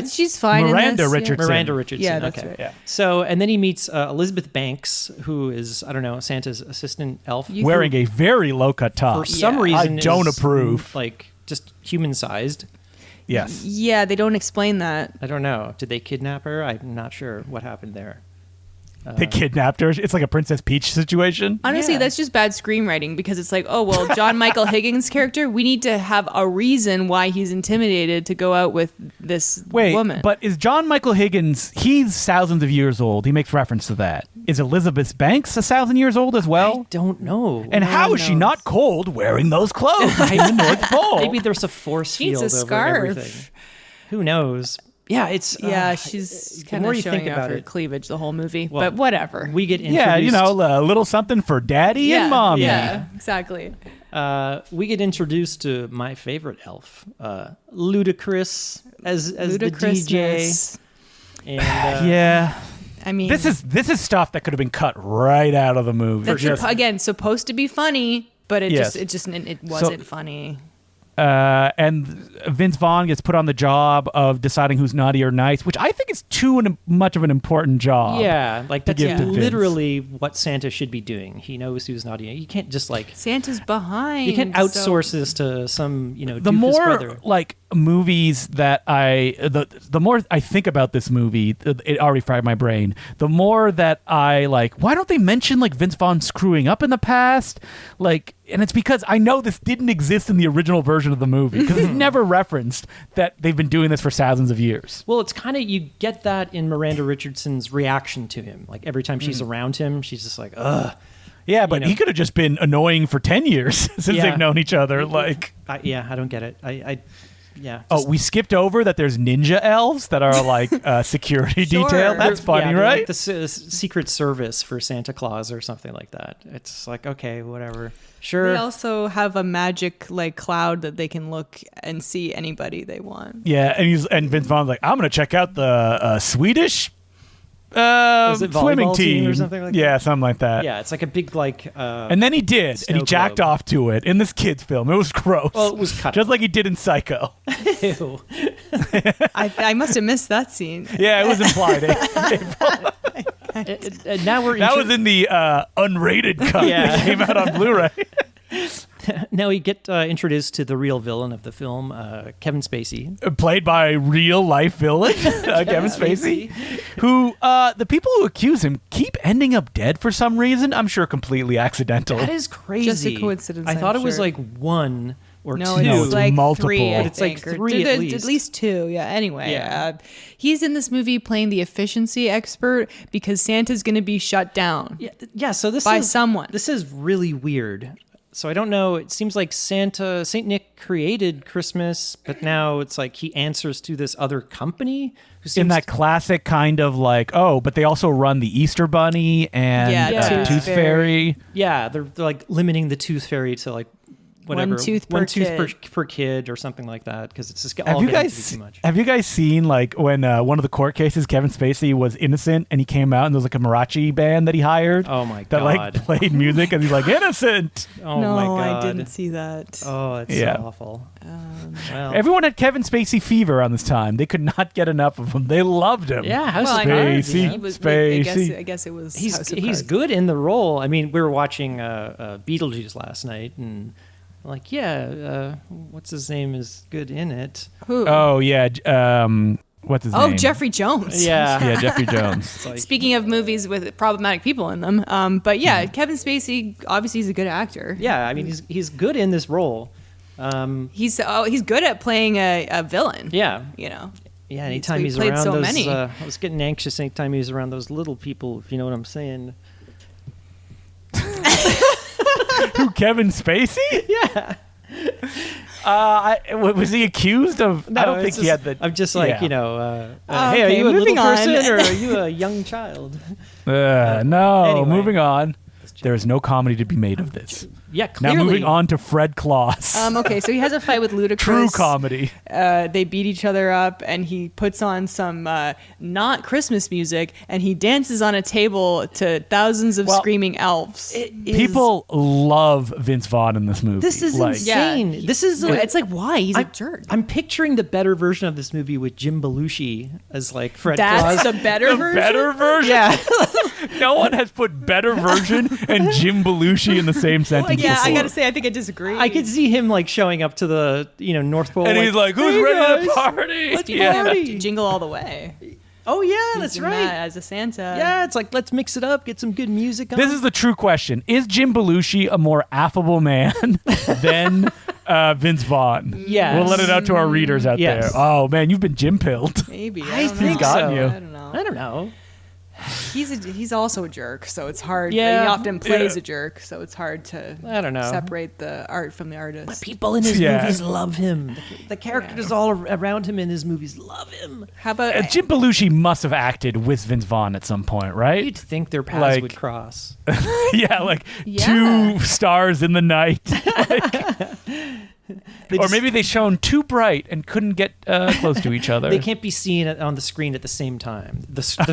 She's fine. Miranda in this. Richardson. Miranda Richardson. Yeah, that's okay. right. Yeah. So, and then he meets Elizabeth Banks, who is, I don't know, Santa's assistant elf. Wearing a very low-cut top. For some reason, I don't is, approve. Like, just human-sized. Yes. Yeah, they don't explain that. I don't know. Did they kidnap her? I'm not sure what happened there. They kidnapped her. It's like a Princess Peach situation. Honestly, that's just bad screenwriting because it's like, oh, well, John Michael Higgins' character, we need to have a reason why he's intimidated to go out with this woman. But is John Michael Higgins, he's thousands of years old. He makes reference to that. Is Elizabeth Banks 1,000 years old as well? I don't know. And how is she not cold wearing those clothes in the North Pole? Maybe there's a force field needs a over scarf. everything. Who knows? Yeah, it's she's the kind more of you showing think off about her it, cleavage the whole movie. Well, but whatever. we get introduced. Yeah, a little something for daddy and mommy. Yeah, exactly. We get introduced to my favorite elf, Ludacris as the DJ. And, I mean, this is stuff that could have been cut right out of the movie. that's again supposed to be funny, but it Yes. it wasn't funny. And Vince Vaughn gets put on the job of deciding who's naughty or nice, which I think is too much of an important job. Yeah, like that's give to Vince. literally what Santa should be doing. He knows who's naughty. You can't just like Santa's behind. you can't outsource this to some The doofus more brother. like movies that the more I think about this movie, it already fried my brain. The more that I like, why don't they mention like Vince Vaughn screwing up in the past? Like, and it's because I know this didn't exist in the original version of the movie because it's never referenced that they've been doing this for thousands of years. Well, it's kind of you get that in Miranda Richardson's reaction to him. Like every time she's around him, she's just like, ugh. Yeah, but he could have just been annoying for 10 years since they've known each other. Like, I don't get it. Yeah. We skipped over that there's ninja elves that are like security detail. That's funny, they're right? like the Secret Service for Santa Claus or something like that. It's like, okay, whatever. Sure. They also have a magic like cloud that they can look and see anybody they want. Yeah, and Vince Vaughn's like, I'm gonna check out the Swedish Is it swimming volleyball team or something like that? Yeah, something like that. Yeah, it's like a big like. And then he did, and he jacked globe. off to it in this kid's film. It was gross. Well, it was cut. Just like he did in Psycho. Ew. I must have missed that scene. Yeah, it was implied. And now we're That was in the unrated cut that came out on Blu-ray. Now we get introduced to the real villain of the film, Kevin Spacey. Played by real life villain Kevin Spacey, who the people who accuse him keep ending up dead for some reason. I'm sure completely accidental. That is crazy. Just a coincidence, I thought I'm it was sure. like one or No, two. it's like multiple. three. I But it's like think, or three at there's least. At least two. Yeah. Anyway, Yeah. he's in this movie playing the efficiency expert because Santa's going to be shut down. Yeah. So this By is someone. This is really weird. So I don't know. It seems like Saint Nick created Christmas, but now it's like he answers to this other company. Who seems In that classic kind of like, but they also run the Easter Bunny and Tooth Fairy. Yeah, they're like limiting the Tooth Fairy to like whatever One tooth per kid or something like that because it's just all Have you getting to be guys too much. have you guys seen like when one of the court cases Kevin Spacey was innocent and he came out and there was like a mariachi band that he hired? Oh my that like God. played music and he's like innocent. Oh no, my God. I didn't see that. Oh, it's Yeah. so awful. Well, Everyone had Kevin Spacey fever on this time. They could not get enough of him. They loved him. yeah, House Well, of I know Cards. Spacey. he was. Spacey. I guess it was. He's House of he's Cards. good in the role. I mean, we were watching Beetlejuice last night, and like, what's his name is good in it. Who? Oh yeah. What's his name? Jeffrey Jones. Yeah, Jeffrey Jones. It's like, Speaking of movies with problematic people in them, but yeah, Kevin Spacey obviously he's a good actor. yeah, I mean, he's good in this role. He's good at playing a villain. Yeah, You know. yeah. Anytime He's he's played around so those, many. I was getting anxious anytime he was around those little people. If you know what I'm saying. Who, Kevin Spacey? Yeah. Was he accused of? I don't think he had the. I'm just like, yeah. hey, are Okay, you a little moving on. person or are you a young child? No, Anyway. moving on. There is no comedy to be made of this. Yeah, clearly. Now moving on to Fred Claus. Okay, so he has a fight with Ludacris. True comedy. They beat each other up, and he puts on some not Christmas music, and he dances on a table to thousands of screaming elves. People love Vince Vaughn in this movie. This is insane. Yeah, this is it's like, why? He's a jerk. I'm picturing the better version of this movie with Jim Belushi as like Fred That's Claus. the better version? Better version? Yeah. No one has put better version and Jim Belushi in the same sentence Yeah, before. I gotta say, I think I disagree. I could see him like showing up to the North Pole, and he's like, "Who's "Hey, ready guys, to party?" Let's Yeah, party. Jingle All the Way. Oh yeah, He's that's doing right. that as a Santa. Yeah, it's like let's mix it up, get some good music on. This is the true question: is Jim Belushi a more affable man than Vince Vaughn? Yes. We'll let it out to our readers out Yes. there. Oh man, you've been Jim pilled. Maybe. I don't think know. gotten so. you. I don't know. I don't know. He's also a jerk, so it's hard. Yeah. He often plays a jerk, so it's hard to I don't know. separate the art from the artist. But people in his Yeah. movies love him. The characters all around him in his movies love him. How about Jim Belushi must have acted with Vince Vaughn at some point, right? You'd think their paths Like- would cross. Yeah, like Yeah. 2 stars in the night. Or maybe they shone too bright and couldn't get close to each other. They can't be seen on the screen at the same time.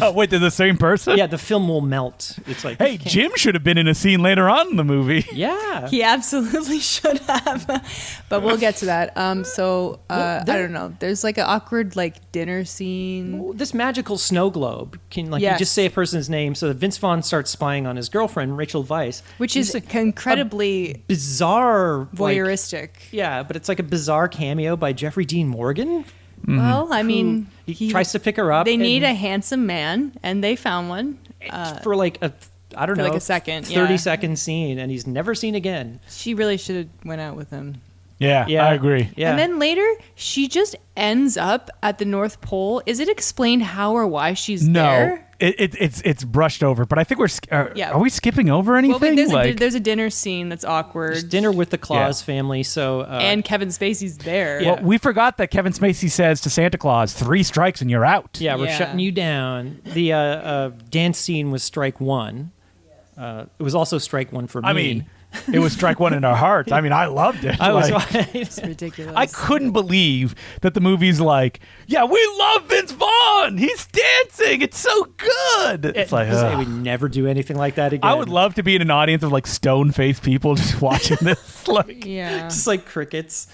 Oh, wait, they're the same person? Yeah, the film will melt. It's like, Hey, you can't- Jim should have been in a scene later on in the movie. Yeah. he absolutely should have, but we'll get to that. I don't know. There's like an awkward like dinner scene. This magical snow globe can you Yes. just say a person's name so that Vince Vaughn starts spying on his girlfriend Rachel Weisz, Which is incredibly bizarre voyeuristic. yeah, but it's like a bizarre cameo by Jeffrey Dean Morgan. Well, I mean, He tries to pick her up. They need and a handsome man, and they found one. for like a I don't for know, like a second, 30-second scene, and he's never seen again. She really should have went out with him. Yeah, Yeah, I agree. Yeah, And then later, she just ends up at the North Pole. Is it explained how or why she's No, there? it's brushed over, but I think Yeah. are we skipping over Well, anything? there's a dinner scene that's awkward. there's dinner with the Claus family. So and Kevin Spacey's there. Yeah. Well, we forgot that Kevin Spacey says to Santa Claus, 3 strikes and you're out. yeah, we're Yeah. shutting you down. The dance scene was strike one. It was also strike one for me. I mean, it was strike one in our hearts. I mean, I loved it. I was It's ridiculous. I couldn't believe that the movie's like, yeah, we love Vince Vaughn. He's dancing. It's so good. It's like, I would never do anything like that again. I would love to be in an audience of like stone-faced people just watching this. Like, Yeah. just like crickets.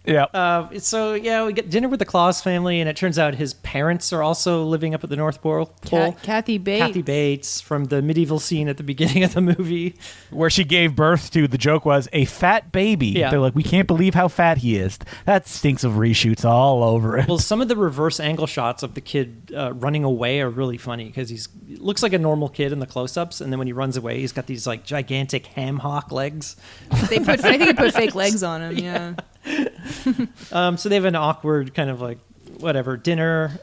yeah. So yeah, we get dinner with the Claus family, and it turns out his parents are also living up at the North Pole. Kathy Bates. Kathy Bates from the medieval scene at the beginning of the movie. Where she gave birth to, the joke was, a fat baby. Yeah. They're like, we can't believe how fat he is. That stinks of reshoots all over it. Well, some of the reverse angle shots of the kid running away are really funny because he looks like a normal kid in the close-ups, and then when he runs away, he's got these like gigantic ham hock legs. I think they put fake legs on him. Yeah. So they have an awkward kind of like whatever dinner.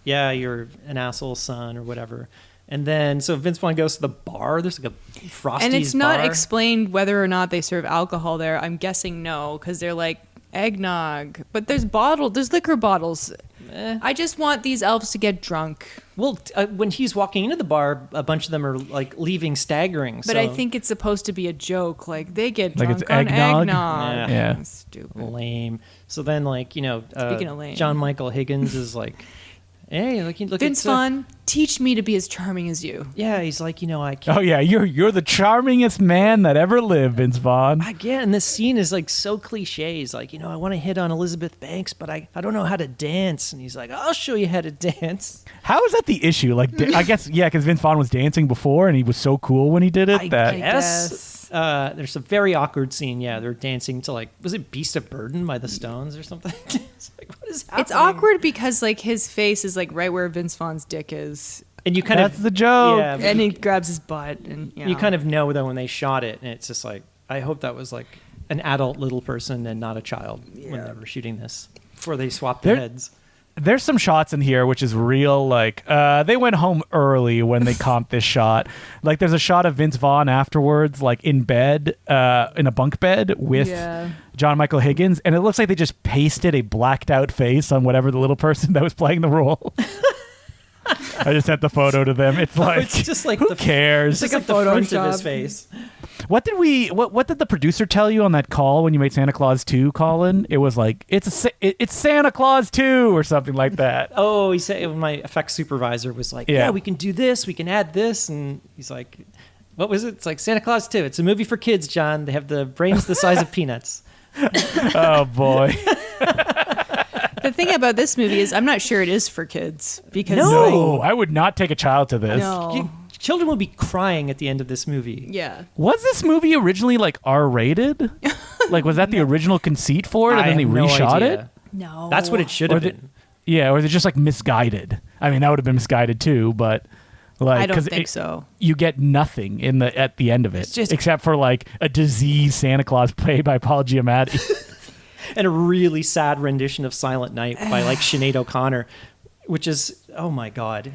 Yeah, you're an asshole son or whatever. And then so Vince Vaughn goes to the bar. There's like a Frosty's And it's not bar. explained whether or not they serve alcohol there. I'm guessing no, because they're like eggnog. But there's liquor bottles. I just want these elves to get drunk. Well, when he's walking into the bar, a bunch of them are like leaving staggering. But I think it's supposed to be a joke. Like they get Like drunk it's on eggnog? eggnog. Yeah. Stupid. lame. So then, like Speaking of lame. John Michael Higgins is like, hey, look Vince Vaughn, teach me to be as charming as you. Yeah, he's like, I can't. Oh, yeah, you're the charmingest man that ever lived, Vince Vaughn. Again, this scene is like so cliche. He's like, I want to hit on Elizabeth Banks, but I don't know how to dance. And he's like, I'll show you how to dance. How is that the issue? Like, I guess, yeah, because Vince Vaughn was dancing before and he was so cool when he did it. I that guess. There's a very awkward scene. Yeah, they're dancing to like, was it Beast of Burden by the Stones or something? It's like, what is happening? It's awkward because like his face is like right where Vince Vaughn's dick is. And you kind That's of the joke. Yeah, And he grabs his butt and you kind of know though when they shot it, and it's just like, I hope that was like an adult little person and not a child when they were shooting this before they swapped their heads. There's some shots in here which is real, like, they went home early when they comped this shot. Like, there's a shot of Vince Vaughn afterwards, like, in bed, in a bunk bed with John Michael Higgins, and it looks like they just pasted a blacked out face on whatever the little person that was playing the role. I just sent the photo to them. It's like, it's just like who cares? It's like the front of his face. What did the producer tell you on that call when you made Santa Claus 2, Colin? It was like, it's Santa Claus 2 or something like that. Oh, he said, my effects supervisor was like, yeah, we can do this, we can add this. And he's like, what was it? It's like Santa Claus 2. It's a movie for kids, John. They have the brains the size of peanuts. Oh, boy. The thing about this movie is I'm not sure it is for kids. Because no, I would not take a child to this. No. Children will be crying at the end of this movie. Yeah. Was this movie originally like R-rated? Like, was that the original conceit for it, and then they reshot it? No. That's what it should have been. Yeah, or is it just like misguided? I mean, that would have been misguided too, but like, I don't think so. You get nothing at the end of it, except for like a diseased Santa Claus played by Paul Giamatti. And a really sad rendition of Silent Night by like Sinead O'Connor, which is, oh my God.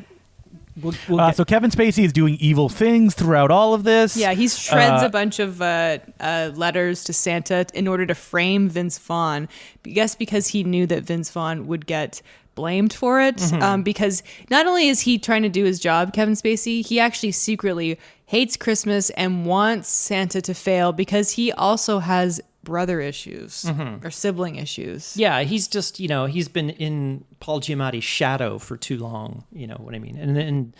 So Kevin Spacey is doing evil things throughout all of this. Yeah, he shreds a bunch of letters to Santa in order to frame Vince Vaughn. I guess because he knew that Vince Vaughn would get blamed for it. Because not only is he trying to do his job, Kevin Spacey, he actually secretly hates Christmas and wants Santa to fail because he also has brother issues or sibling issues. Yeah, he's just, he's been in Paul Giamatti's shadow for too long, you know what I mean? And then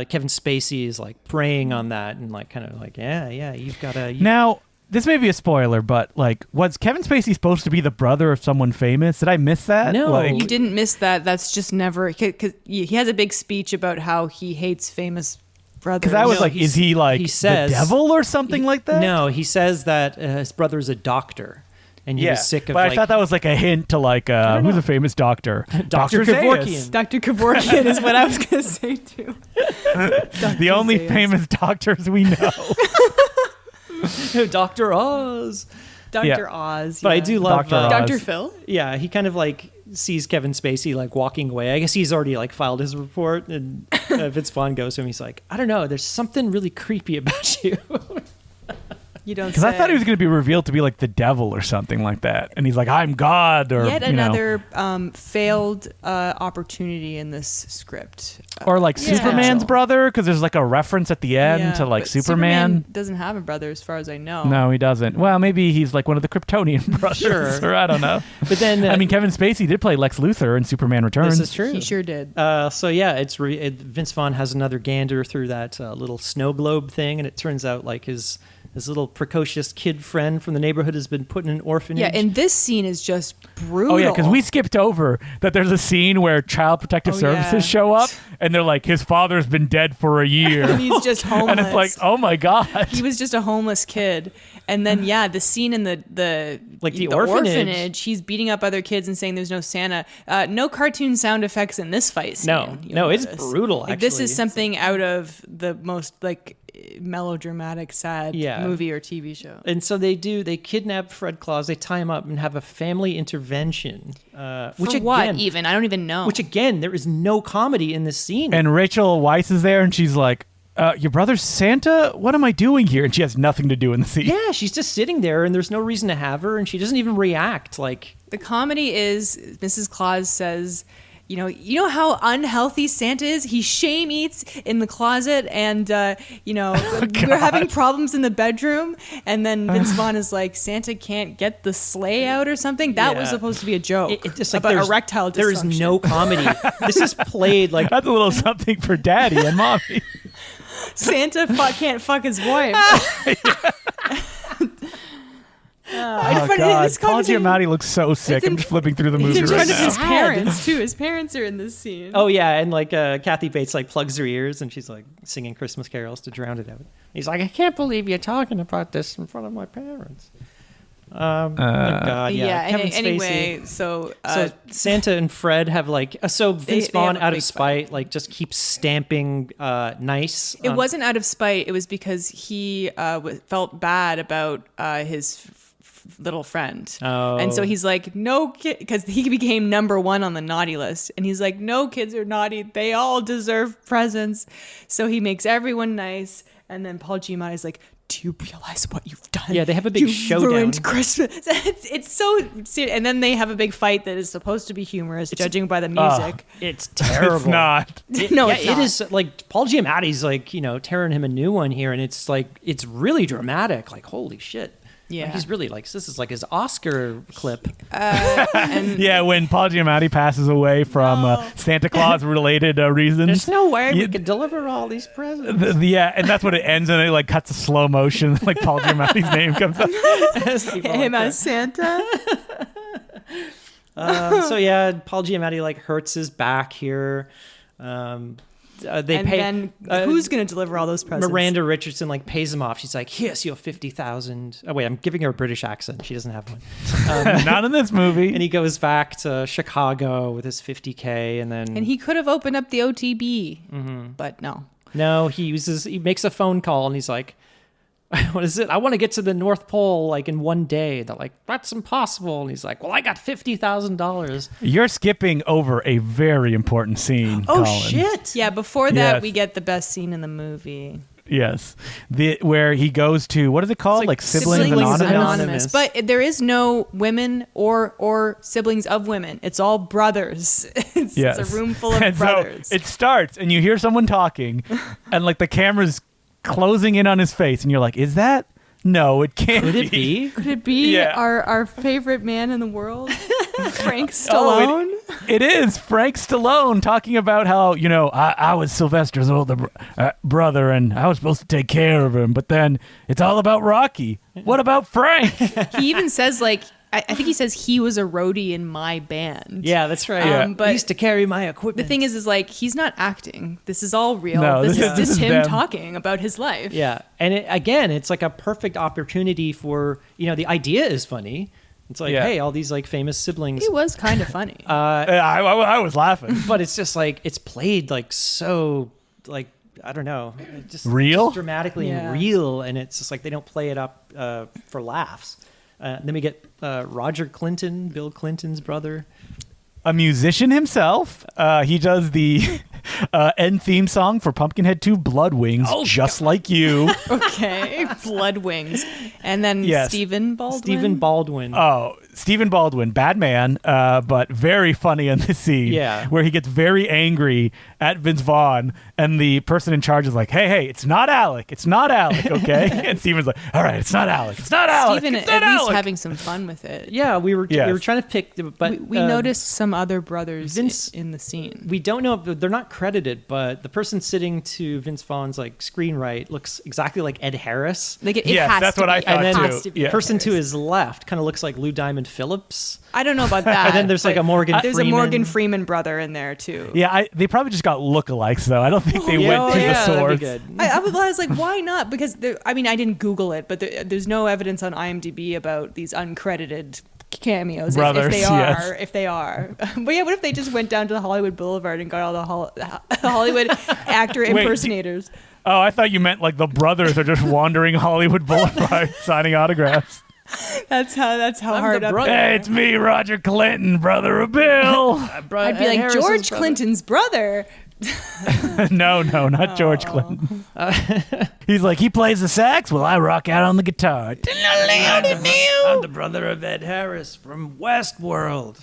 Kevin Spacey is like preying on that and like kind of like, yeah, you've got to... Now, this may be a spoiler, but like, was Kevin Spacey supposed to be the brother of someone famous? Did I miss that? No. You didn't miss that. That's just never... Because he has a big speech about how he hates famous brothers. Because I was like, is he like the devil or something like that? No, he says that his brother's a doctor. And he was sick of but I thought that was like a hint to like, who's a famous doctor? Dr. Kevorkian. Dr. Kevorkian is what I was going to say too. The only famous doctors we know. Dr. Oz. Dr. Oz. But I do love Dr. Phil. Yeah, he kind of like sees Kevin Spacey like walking away. I guess he's already like filed his report, and Vince Vaughn goes to him. He's like, I don't know, there's something really creepy about you. You don't. Because I thought he was going to be revealed to be like the devil or something like that, and he's like, I'm God, or yet another failed opportunity in this script, or like Superman's brother, because there's like a reference at the end to like Superman doesn't have a brother as far as I know. No, he doesn't. Well, maybe he's like one of the Kryptonian brothers, or I don't know. But then I mean, Kevin Spacey did play Lex Luthor in Superman Returns. This is true. He sure did. So yeah, Vince Vaughn has another gander through that little snow globe thing, and it turns out like his little precocious kid friend from the neighborhood has been put in an orphanage. Yeah, and this scene is just brutal. Oh yeah, because we skipped over that there's a scene where Child Protective Services show up, and they're like, his father's been dead for a year. And he's just homeless. And it's like, oh my God. He was just a homeless kid. And then, the scene in the orphanage, he's beating up other kids and saying there's no Santa. No cartoon sound effects in this fight scene. No, it's brutal, actually. This is something out of the most, melodramatic, sad movie or TV show. And so they kidnap Fred Claus, they tie him up and have a family intervention. Which I don't even know. Which again, there is no comedy in this scene. And Rachel Weisz is there and she's like, your brother's Santa? What am I doing here? And she has nothing to do in the scene. Yeah, she's just sitting there and there's no reason to have her and she doesn't even react. The comedy is Mrs. Claus says, you know how unhealthy Santa is? He shame eats in the closet and, we're having problems in the bedroom. And then Vince Vaughn is like, Santa can't get the sleigh out or something. That was supposed to be a joke just about erectile dysfunction. There is no comedy. This is played like... That's a little something for daddy and mommy. Santa can't fuck his wife. God. Paul Giamatti looks so sick. I'm just flipping through the movie right now. He's in front of his parents, too. His parents are in this scene. Oh, yeah. And Kathy Bates plugs her ears and she's singing Christmas carols to drown it out. He's like, I can't believe you're talking about this in front of my parents. God, yeah. Kevin Spacey. Anyway, so Santa and Fred have Vince Vaughn out of spite just keeps stamping nice. It wasn't out of spite. It was because he felt bad about his little friend. And so he's like, no kid, because he became number 1 on the naughty list. And he's like, no kids are naughty. They all deserve presents. So he makes everyone nice. And then Paul Giamatti's like, do you realize what you've done? Yeah, they have a big you showdown. Ruined Christmas. It's so serious. And then they have a big fight that is supposed to be humorous, judging by the music. It's terrible. It's not. No, it's not. It is like Paul Giamatti's like, tearing him a new one here, and it's like it's really dramatic. Like, holy shit. Yeah. Like, he's really like, this is like his Oscar clip. And Yeah, when Paul Giamatti passes away from Santa Claus related reasons. There's no way we could deliver all these presents. And that's what it ends, and it like cuts a slow motion, like Paul Giamatti's name comes up. him as Santa. So yeah, Paul Giamatti like hurts his back here. Then who's going to deliver all those presents? Miranda Richardson like pays him off. She's like, "Yes, you have 50,000." Oh wait, I'm giving her a British accent. She doesn't have one. Not in this movie. And he goes back to Chicago with his 50K, and then he could have opened up the OTB, but no. No, he makes a phone call, and he's like, "What is it? I want to get to the North Pole like in one day." They're like, "That's impossible." And he's like, "Well, I got $50,000." You're skipping over a very important scene, Oh Colin. shit! Yeah, before that, Yes. we get the best scene in the movie. Yes. Where he goes to, what is it called? It's Like like Siblings Siblings Anonymous? Anonymous. But there is no women or siblings of women. It's all brothers. It's Yes. a room full of And brothers. so it starts, and you hear someone talking, and like the camera's closing in on his face, and you're like, is that? No, it can't Could it be? Could it be Yeah. our favorite man in the world, Frank Oh, Stallone? it is Frank Stallone talking about how, I was Sylvester's older brother, and I was supposed to take care of him, but then it's all about Rocky. What about Frank? He even says like, I think he says he was a roadie in my band. Yeah, that's right. Yeah. But I used to carry my equipment. the thing is like he's not acting. This is all real. No, this this is is just him them. talking about his life. Yeah, and it's like a perfect opportunity for the idea is funny. It's like, Yeah. hey, all these like famous siblings, He was kind of funny. I was laughing. but it's just like it's played like so like I don't know, just Real? just dramatically Yeah. and real, and it's just like they don't play it up for laughs. Then we get Roger Clinton, Bill Clinton's brother. A musician himself. He does the end theme song for Pumpkinhead 2, Blood Wings, just like you. Okay, Blood Wings, and then Yes. Stephen Baldwin. Stephen Baldwin. Oh, Stephen Baldwin, bad man, but very funny in this scene. Yeah. Where he gets very angry at Vince Vaughn, and the person in charge is like, hey, it's not Alec. It's not Alec, okay? And Stephen's like, all right, it's not Alec. It's not Alec. Stephen it's not at least Alec. having some fun with it. Yeah, we were Yes. trying to pick, but We noticed some other brothers Vince- in the scene. We don't know if they're not credited, but the person sitting to Vince Vaughn's like screen right looks exactly like Ed Harris. Like it Yes, has that's to what be. I thought It too. has to be Yeah. Ed Person to Harris. his left kind of looks like Lou Diamond Phillips. I don't know about that. And then there's like but a Morgan There's Freeman. a Morgan Freeman brother in there too. Yeah, they probably just got lookalikes, though. I don't think they went to the that'd be source. good. I was like, why not? Because I didn't Google it, but there's no evidence on IMDb about these uncredited cameos. Brothers, if they are. But yeah, what if they just went down to the Hollywood Boulevard and got all the Hollywood actor impersonators? Oh, I thought you meant like the brothers are just wandering Hollywood Boulevard signing autographs. That's how I'm hard the up. brother. Hey, it's me, Roger Clinton, brother of Bill. I'd be like George Clinton's brother. No, not George Clinton. He's like, he plays the sax while I rock out on the guitar. I'm the brother of Ed Harris from Westworld.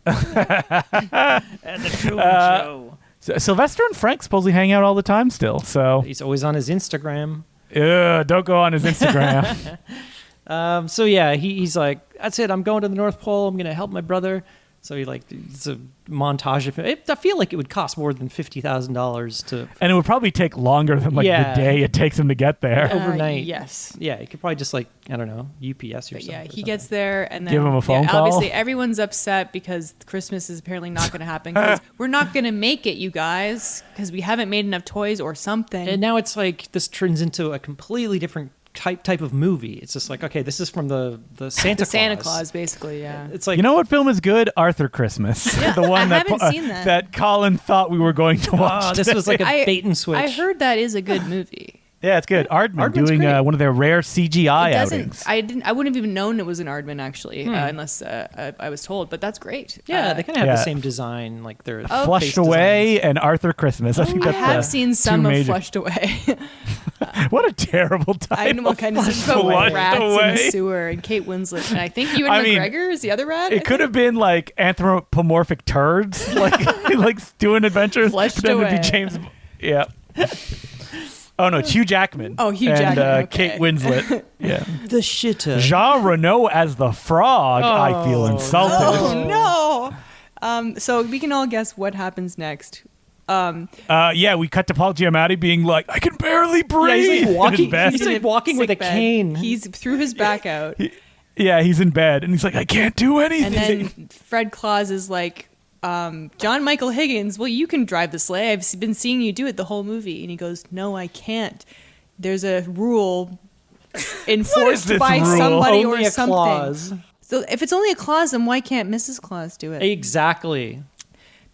And the Truman Show. Sylvester and Frank supposedly hang out all the time still, so He's always on his Instagram. don't go on his Instagram. So yeah, he's like, that's it. I'm going to the North Pole. I'm gonna help my brother. So it's a montage of it. I feel like it would cost more than $50,000 to. And it would probably take longer than like Yeah. the day it takes him to get there. Overnight. Yes. Yeah, you could probably just like I don't know UPS or But something. yeah, or he something. gets there and then Give him a phone call? Obviously, everyone's upset because Christmas is apparently not going to happen. 'Cause we're not going to make it, you guys, because we haven't made enough toys or something. And now it's like this turns into a completely different type of movie. It's just like, okay, this is from the Santa Claus. Santa Claus, basically, yeah. It's like You know what film is good? Arthur Christmas. The one I that haven't seen that. that Colin thought we were going to watch. this was like a I- bait and switch. I heard that is a good movie. Yeah, it's good. Aardman Aardman's doing great. one of their rare CGI It doesn't. outings. I wouldn't have even known it was an Aardman actually, unless I was told. But that's great. Yeah, they kind of have Yeah. the same design, like their Flushed face Away and Arthur Christmas. I think I that's have the seen two some of major. Flushed Away. What a terrible title. I know what kind of about rats in the sewer and Kate Winslet. And I think Ewan McGregor is the other rat. It could have been like anthropomorphic turds, like doing adventures. Flushed away. Be James. Yeah. Oh no, it's Hugh Jackman. Oh, Hugh Jackman. And okay. Kate Winslet. Yeah. The shitter. Jean Reno as the frog. I feel insulted. Oh no. So we can all guess what happens next. Yeah, we cut to Paul Giamatti being like, I can barely breathe. Yeah, he's like walking with a cane. He's threw his back out. He's in bed and he's like, I can't do anything. And then Fred Claus is like, John Michael Higgins, well, you can drive the sleigh. I've been seeing you do it the whole movie. And he goes, no, I can't. There's a rule enforced by somebody only or something. Clause. So if it's only a clause, then why can't Mrs. Claus do it? Exactly.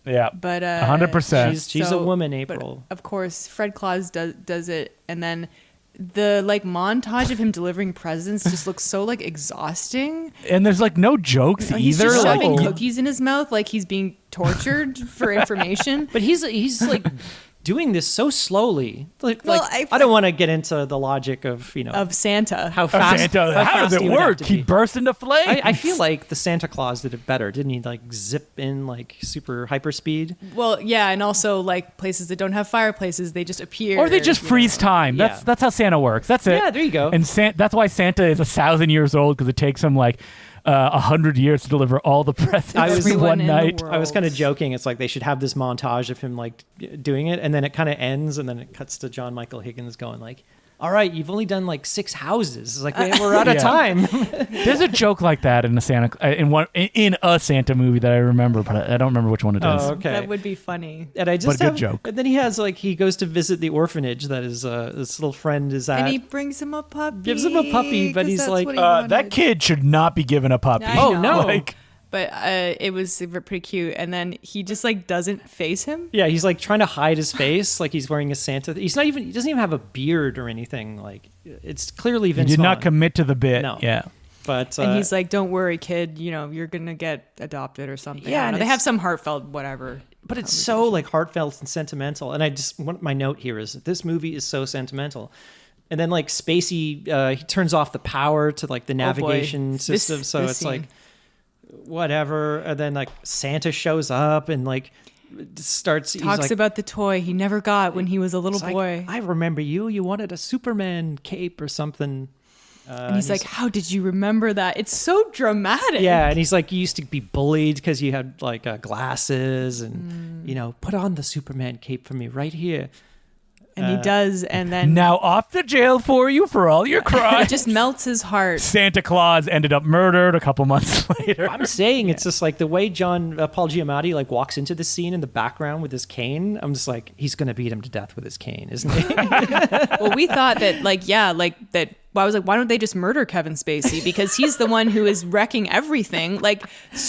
Yeah, but 100%. She's a woman, April. But of course, Fred Claus does it, and then the like montage of him delivering presents just looks so like exhausting. And there's like no jokes either. He's just shoving like, cookies in his mouth like he's being tortured for information. But he's like doing this so slowly. Well, I don't want to get into the logic of of Santa. How fast? How does it work? He burst into flames. I feel like the Santa Claus did it better, didn't he? Like zip in like super hyper speed. Well, yeah, and also like places that don't have fireplaces, they just appear, or they just freeze time. That's how Santa works. That's it. Yeah, there you go. And that's why Santa is 1,000 years old, because it takes him like 100 years to deliver all the presents in one night. I was kind of joking. It's like they should have this montage of him like doing it, and then it kind of ends, and then it cuts to John Michael Higgins going like, all right, you've only done like 6 houses. It's like we're out of time. There's a joke like that in a Santa movie that I remember, but I don't remember which one it is. Oh, okay. That would be funny. And I just good joke. And then he goes to visit the orphanage that his little friend is at. And he brings him a puppy. Gives him a puppy, but he's like, that kid should not be given a puppy. Oh no. But it was pretty cute, and then he just like doesn't face him. Yeah, he's like trying to hide his face, like he's wearing a Santa. He doesn't even have a beard or anything. Like it's clearly Vince He did Vaughn. not commit to the bit. No. Yeah. But and he's like, "Don't worry, kid. You know you're gonna get adopted or something." Yeah, and they have some heartfelt whatever. But it's so like heartfelt and sentimental. And I just want my note here is that this movie is so sentimental. And then like Spacey, he turns off the power to like the navigation system, so it's like. Whatever, and then like Santa shows up and like talks like, about the toy he never got when he was a little boy. Like, I remember you wanted a Superman cape or something. And he's like, how did you remember that? It's so dramatic. Yeah, and he's like, you used to be bullied because you had like glasses, and put on the Superman cape for me right here. And he does, and then now off to jail for you for all your crimes. It just melts his heart. Santa Claus ended up murdered a couple months later. I'm saying it's just like the way Paul Giamatti like walks into the scene in the background with his cane. I'm just like, he's gonna beat him to death with his cane, isn't he? Well, we thought that that. Well, I was like, why don't they just murder Kevin Spacey? Because he's the one who is wrecking everything. Like,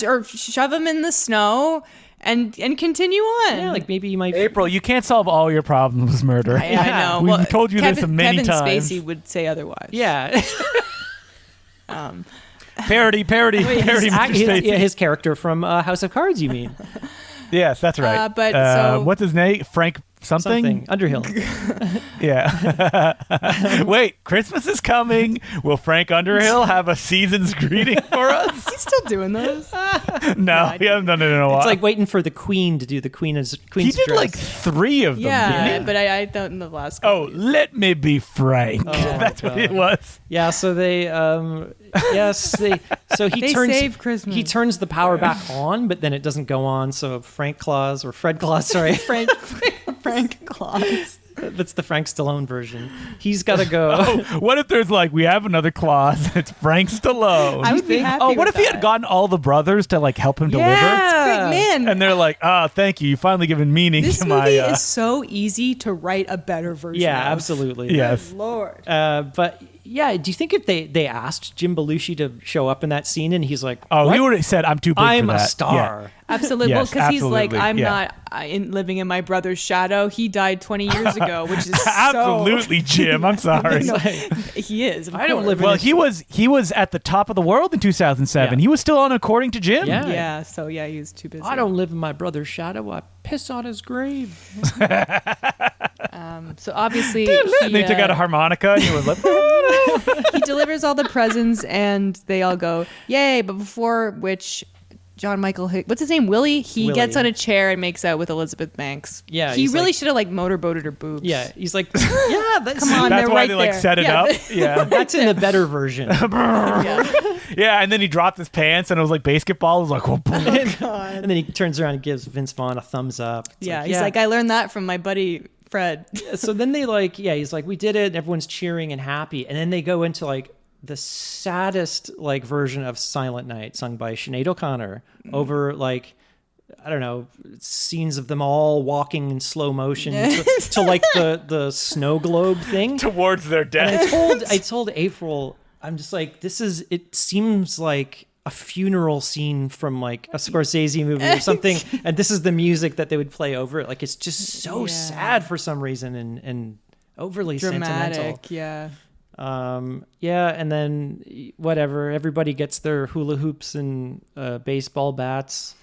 or shove him in the snow. And continue on. Yeah, like maybe you might. April, you can't solve all your problems with murder. I know. We've told you this many times. Kevin Spacey would say otherwise. Yeah. Parody, Mr. Spacey. His character from House of Cards, you mean? Yes, that's right. But what's his name? Frank something? Underhill. Yeah. Wait, Christmas is coming. Will Frank Underhill have a season's greeting for us? He's still doing those. No, he hasn't done it in a while. It's like waiting for the Queen to do the Queen's He did dress. like 3 of them. Yeah, but I don't know the last. Let me be frank. That's what it was. Yeah, so they so he turns save Christmas. He turns the power back on, but then it doesn't go on. So Fred Claus, sorry. Frank Claus. That's the Frank Stallone version. He's got to go. What if there's like, we have another Claus, it's Frank Stallone. I would be happy what if he had gotten all the brothers to like help him deliver? That's great, man. And they're like, thank you. You finally given meaning this to my... This movie is so easy to write a better version Yeah, of. absolutely. Yes. Lord. But yeah, do you think if they asked Jim Belushi to show up in that scene and he's like, he would have said, I'm too big for that. I'm a star. Yeah. Absolutely. Yes, well, because he's like, absolutely, I'm not living in my brother's shadow. He died 20 years ago, which is absolutely, Jim. I'm sorry. He is. I don't live in Well, he was at the top of the world in 2007. Yeah. He was still on According to Jim. Yeah. So he was too busy. I don't live in my brother's shadow. I piss on his grave. So obviously, and they took out a harmonica, and he was like, he delivers all the presents, and they all go, "Yay!" But before which, John Michael, what's his name, Willie? He gets on a chair and makes out with Elizabeth Banks. Yeah, he really should have like motorboated her boobs. Yeah, he's like, yeah, come on, that's why right they like there. set it up. Yeah, that's in the better version. Yeah, and then he dropped his pants, and it was like basketball. It was like, and then he turns around and gives Vince Vaughn a thumbs up. It's He's like, I learned that from my buddy Fred. So then they he's like, we did it, and everyone's cheering and happy, and then they go into like the saddest like version of Silent Night, sung by Sinead O'Connor, over like, I don't know, scenes of them all walking in slow motion to like the snow globe thing towards their death. And I told April, I'm just like, it seems like a funeral scene from like a Scorsese movie or something, and this is the music that they would play over it. Like, it's just so sad for some reason and overly dramatic, sentimental. And then whatever, everybody gets their hula hoops and baseball bats.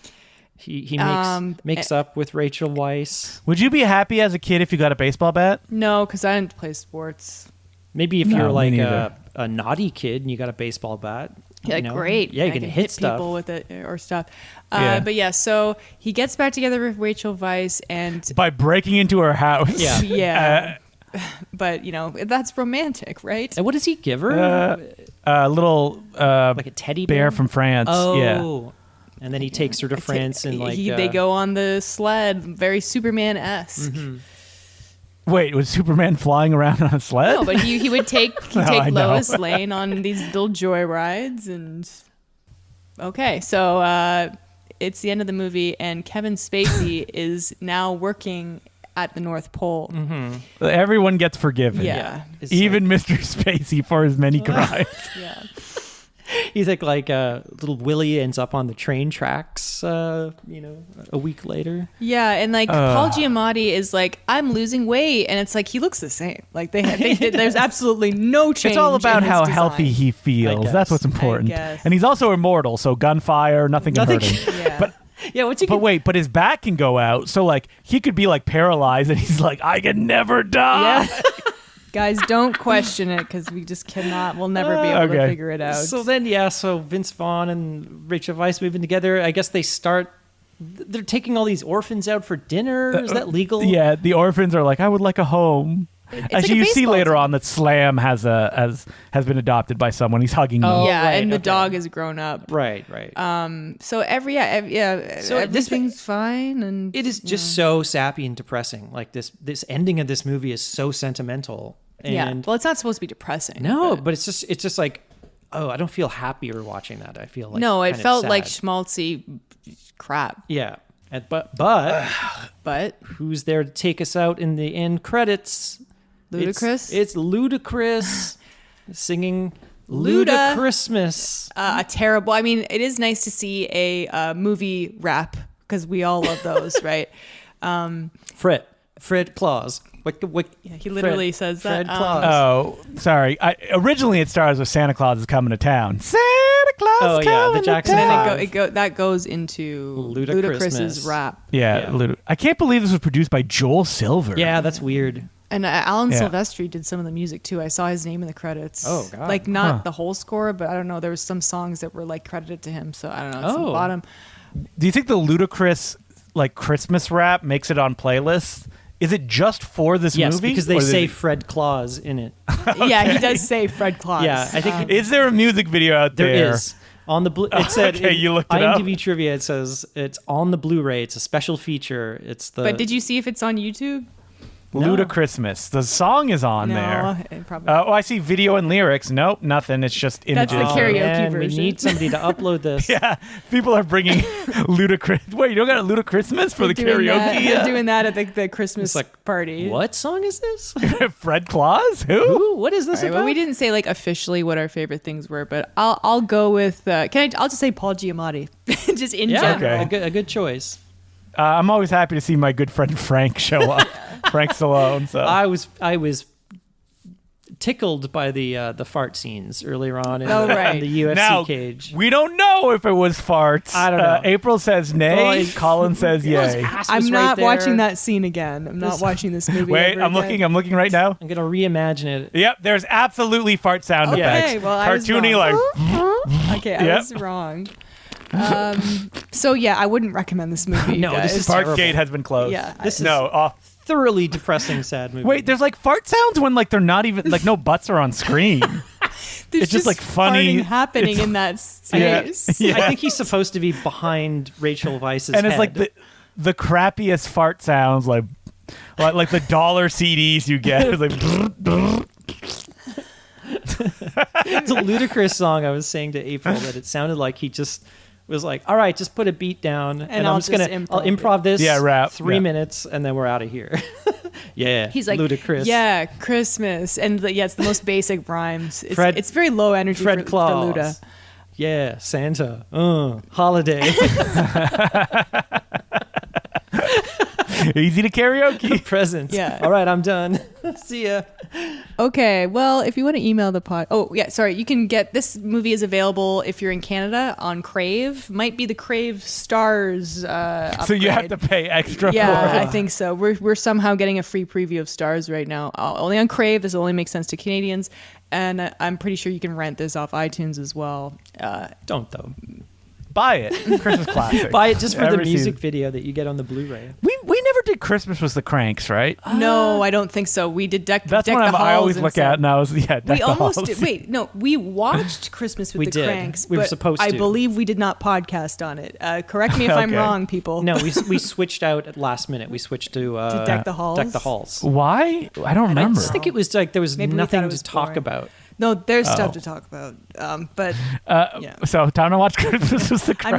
He makes up with Rachel Weisz. Would you be happy as a kid if you got a baseball bat? No, because I didn't play sports. Maybe if you're like a naughty kid and you got a baseball bat. Great. Yeah, you can hit stuff. people with it or stuff. But yeah, so he gets back together with Rachel Weisz and by breaking into her house. Yeah. But that's romantic, right? And what does he give her? A little like a teddy bear from France. Oh. Yeah. And then he takes her to France and like they go on the sled, very Superman-esque. Mm-hmm. Wait, was Superman flying around on a sled? No, but he would take Lois Lane on these little joy rides, and okay, so it's the end of the movie, and Kevin Spacey is now working at the North Pole. Mm-hmm. Everyone gets forgiven. Yeah. Even Mr. Spacey for his many crimes. Yeah. He's like little Willie ends up on the train tracks, a week later. Yeah, and like Paul Giamatti is like, I'm losing weight, and it's like he looks the same. Like they did, there's absolutely no change. It's all about how design. healthy he feels. That's what's important. And he's also immortal, so gunfire, nothing can hurt him. Yeah. But his back can go out, so like he could be like paralyzed, and he's like, I can never die. Yeah. Guys, don't question it because we just cannot. We'll never be able to figure it out. So then, so Vince Vaughn and Rachel Weisz moving together. I guess they're taking all these orphans out for dinner. Is that legal? Yeah, the orphans are like, I would like a home. Actually, you see later on that Slam has been adopted by someone. He's hugging them. And the dog is grown up. Right. So everything's fine, and it is just so sappy and depressing. Like this ending of this movie is so sentimental. And well, it's not supposed to be depressing. No, but it's just like, I don't feel happier watching that. I feel like it felt sad. like schmaltzy crap. Yeah, but who's there to take us out in the end credits? Ludacris? It's Ludacris singing Ludachristmas. A terrible. I mean, it is nice to see a movie rap because we all love those, right? Fred Claus. He literally says that. Fred Claus. Sorry. Originally, it starts with Santa Claus is coming to town. Santa Claus coming the Jackson to town. Five. That goes into Ludacris's rap. Yeah. I can't believe this was produced by Joel Silver. Yeah, that's weird. And Alan Silvestri did some of the music too. I saw his name in the credits. Oh God! Like not the whole score, but I don't know. There was some songs that were like credited to him. So I don't know. It's the bottom. Do you think the Ludacris like Christmas rap makes it on playlists? Is it just for this movie? Yes, because they say Fred Claus in it. Yeah, he does say Fred Claus. Yeah, I think. Is there a music video out there? There is. On the it said you looked it up? IMDb trivia. It says it's on the Blu-ray. It's a special feature. But did you see if it's on YouTube? Ludachristmas. The song is on there. Probably. I see video and lyrics. Nope, nothing. It's just images. That's the karaoke version. We need somebody to upload this. Yeah, people are bringing Ludacris. Wait, you don't got a Ludachristmas for the karaoke? They're doing that at the Christmas party. What song is this? Fred Claus? Who? What is this about? Well, we didn't say like officially what our favorite things were, but I'll go with. I'll just say Paul Giamatti, just in general. Okay. A good choice. I'm always happy to see my good friend Frank show up. Frank Stallone. So I was 10 tickled by the fart scenes earlier on in, right. in the UFC now, cage. We don't know if it was farts. I don't know. April says nay. Colin says yay. I'm not watching that scene again. I'm not watching this movie. Wait, I'm looking right now. I'm gonna reimagine it. Yep, there's absolutely fart sound effects. Well, cartoony Okay, I was wrong. So yeah, I wouldn't recommend this movie. No, guys. this is Fart terrible. gate has been closed. Yeah, This is off. thoroughly depressing, sad movie. Wait, there's like fart sounds when like they're not even like no butts are on screen. There's it's just like funny farting happening in that space. Yeah. I think he's supposed to be behind Rachel Weisz's and it's head. like the crappiest fart sounds like the dollar CDs you get. It's like it's a ludicrous song. I was saying to April that it sounded like he just was like, all right, just put a beat down and I'll I'm just gonna improv I'll improv this rap 3 minutes and then we're out of here. Yeah, He's like, ludicrous. yeah, Christmas, and it's the most basic rhymes. It's very low energy Fred for Claus. Luda. Yeah, Santa. Holiday. easy to karaoke. Presents. Yeah. All right, I'm done. See ya. Okay, well, if you want to email the pod, you can get this movie is available if you're in Canada on Crave. Might be the Crave Stars. So you have to pay extra. Yeah, for it. I think so. We're somehow getting a free preview of Stars right now. Only on Crave. This only makes sense to Canadians, and I'm pretty sure you can rent this off iTunes as well. Don't though. Buy it. Christmas classic. Buy it just for the Every music season. video that you get on the Blu-ray. We never did Christmas with the Cranks, right? No, I don't think so. We did Deck That's Deck what the Halls I always look instead. at, and I was Deck We the almost Halls. did. Wait, no, we watched Christmas with We the did. Cranks. We were but supposed I to. believe we did not podcast on it. Correct me if I'm Okay. wrong, people. No, we switched out at last minute. We switched to Deck the Halls? Deck the Halls. Why? I don't I remember. just think it was like there was Maybe we thought nothing it to was talk boring. about. No, there's stuff to talk about. But yeah. So time to watch Christmas with the Cranks I'm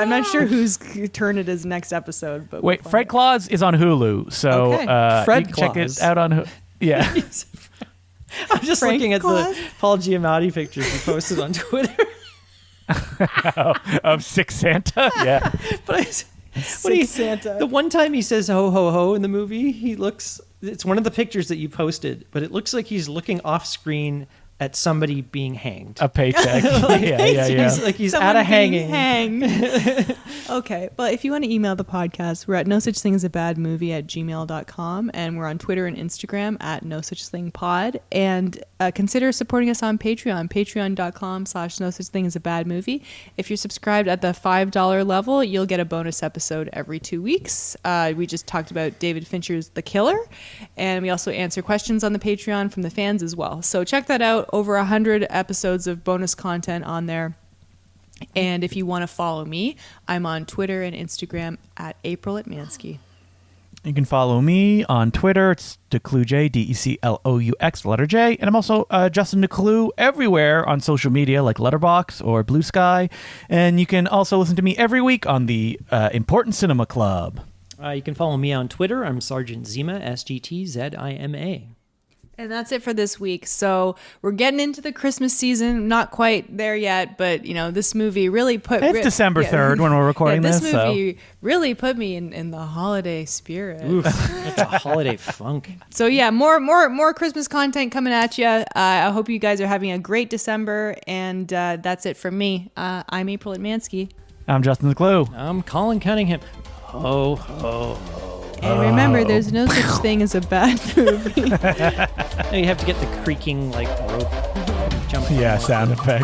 not sure again. whose turn it is next episode. But Wait, we'll Fred Claus is on Hulu, so Okay. Fred you can check Claus. it out on Hulu. Yeah. I'm just Frank looking at Claus? the Paul Giamatti pictures he posted on Twitter. Of Sick Santa. Yeah. But Santa. the one time he says ho ho ho in the movie, it's one of the pictures that you posted, but it looks like he's looking off screen at somebody being hanged. A paycheck. Yeah. He's Someone at a being hanging. hanged. Okay. Well, if you want to email the podcast, we're at no such thing as a bad movie @gmail.com, and we're on Twitter and Instagram at no such thing pod. And consider supporting us on Patreon, patreon.com/no such thing as a bad movie. If you're subscribed at the $5 level, you'll get a bonus episode every 2 weeks. We just talked about David Fincher's The Killer, and we also answer questions on the Patreon from the fans as well. So check that out. Over 100 episodes of bonus content on there. And if you want to follow me, I'm on Twitter and Instagram at April at Mansky. You can follow me on Twitter. It's DeCluJ, DECLOUX, letter J. And I'm also Justin DeClue everywhere on social media like Letterboxd or Blue Sky. And you can also listen to me every week on the Important Cinema Club. You can follow me on Twitter. I'm Sergeant Zima, SGTZIMA. And that's it for this week. So we're getting into the Christmas season. Not quite there yet, but this movie really put. It's December 3rd when we're recording this this. movie really put me in the holiday spirit. Oof, it's a holiday funk. So yeah, more Christmas content coming at you. I hope you guys are having a great December, and that's it from me. I'm April at Mansky. I'm Justin DeClue. I'm Colin Cunningham. Ho ho ho. And remember, there's no such thing as a bad movie. You have to get the creaking rope jumping. Yeah, sound effect.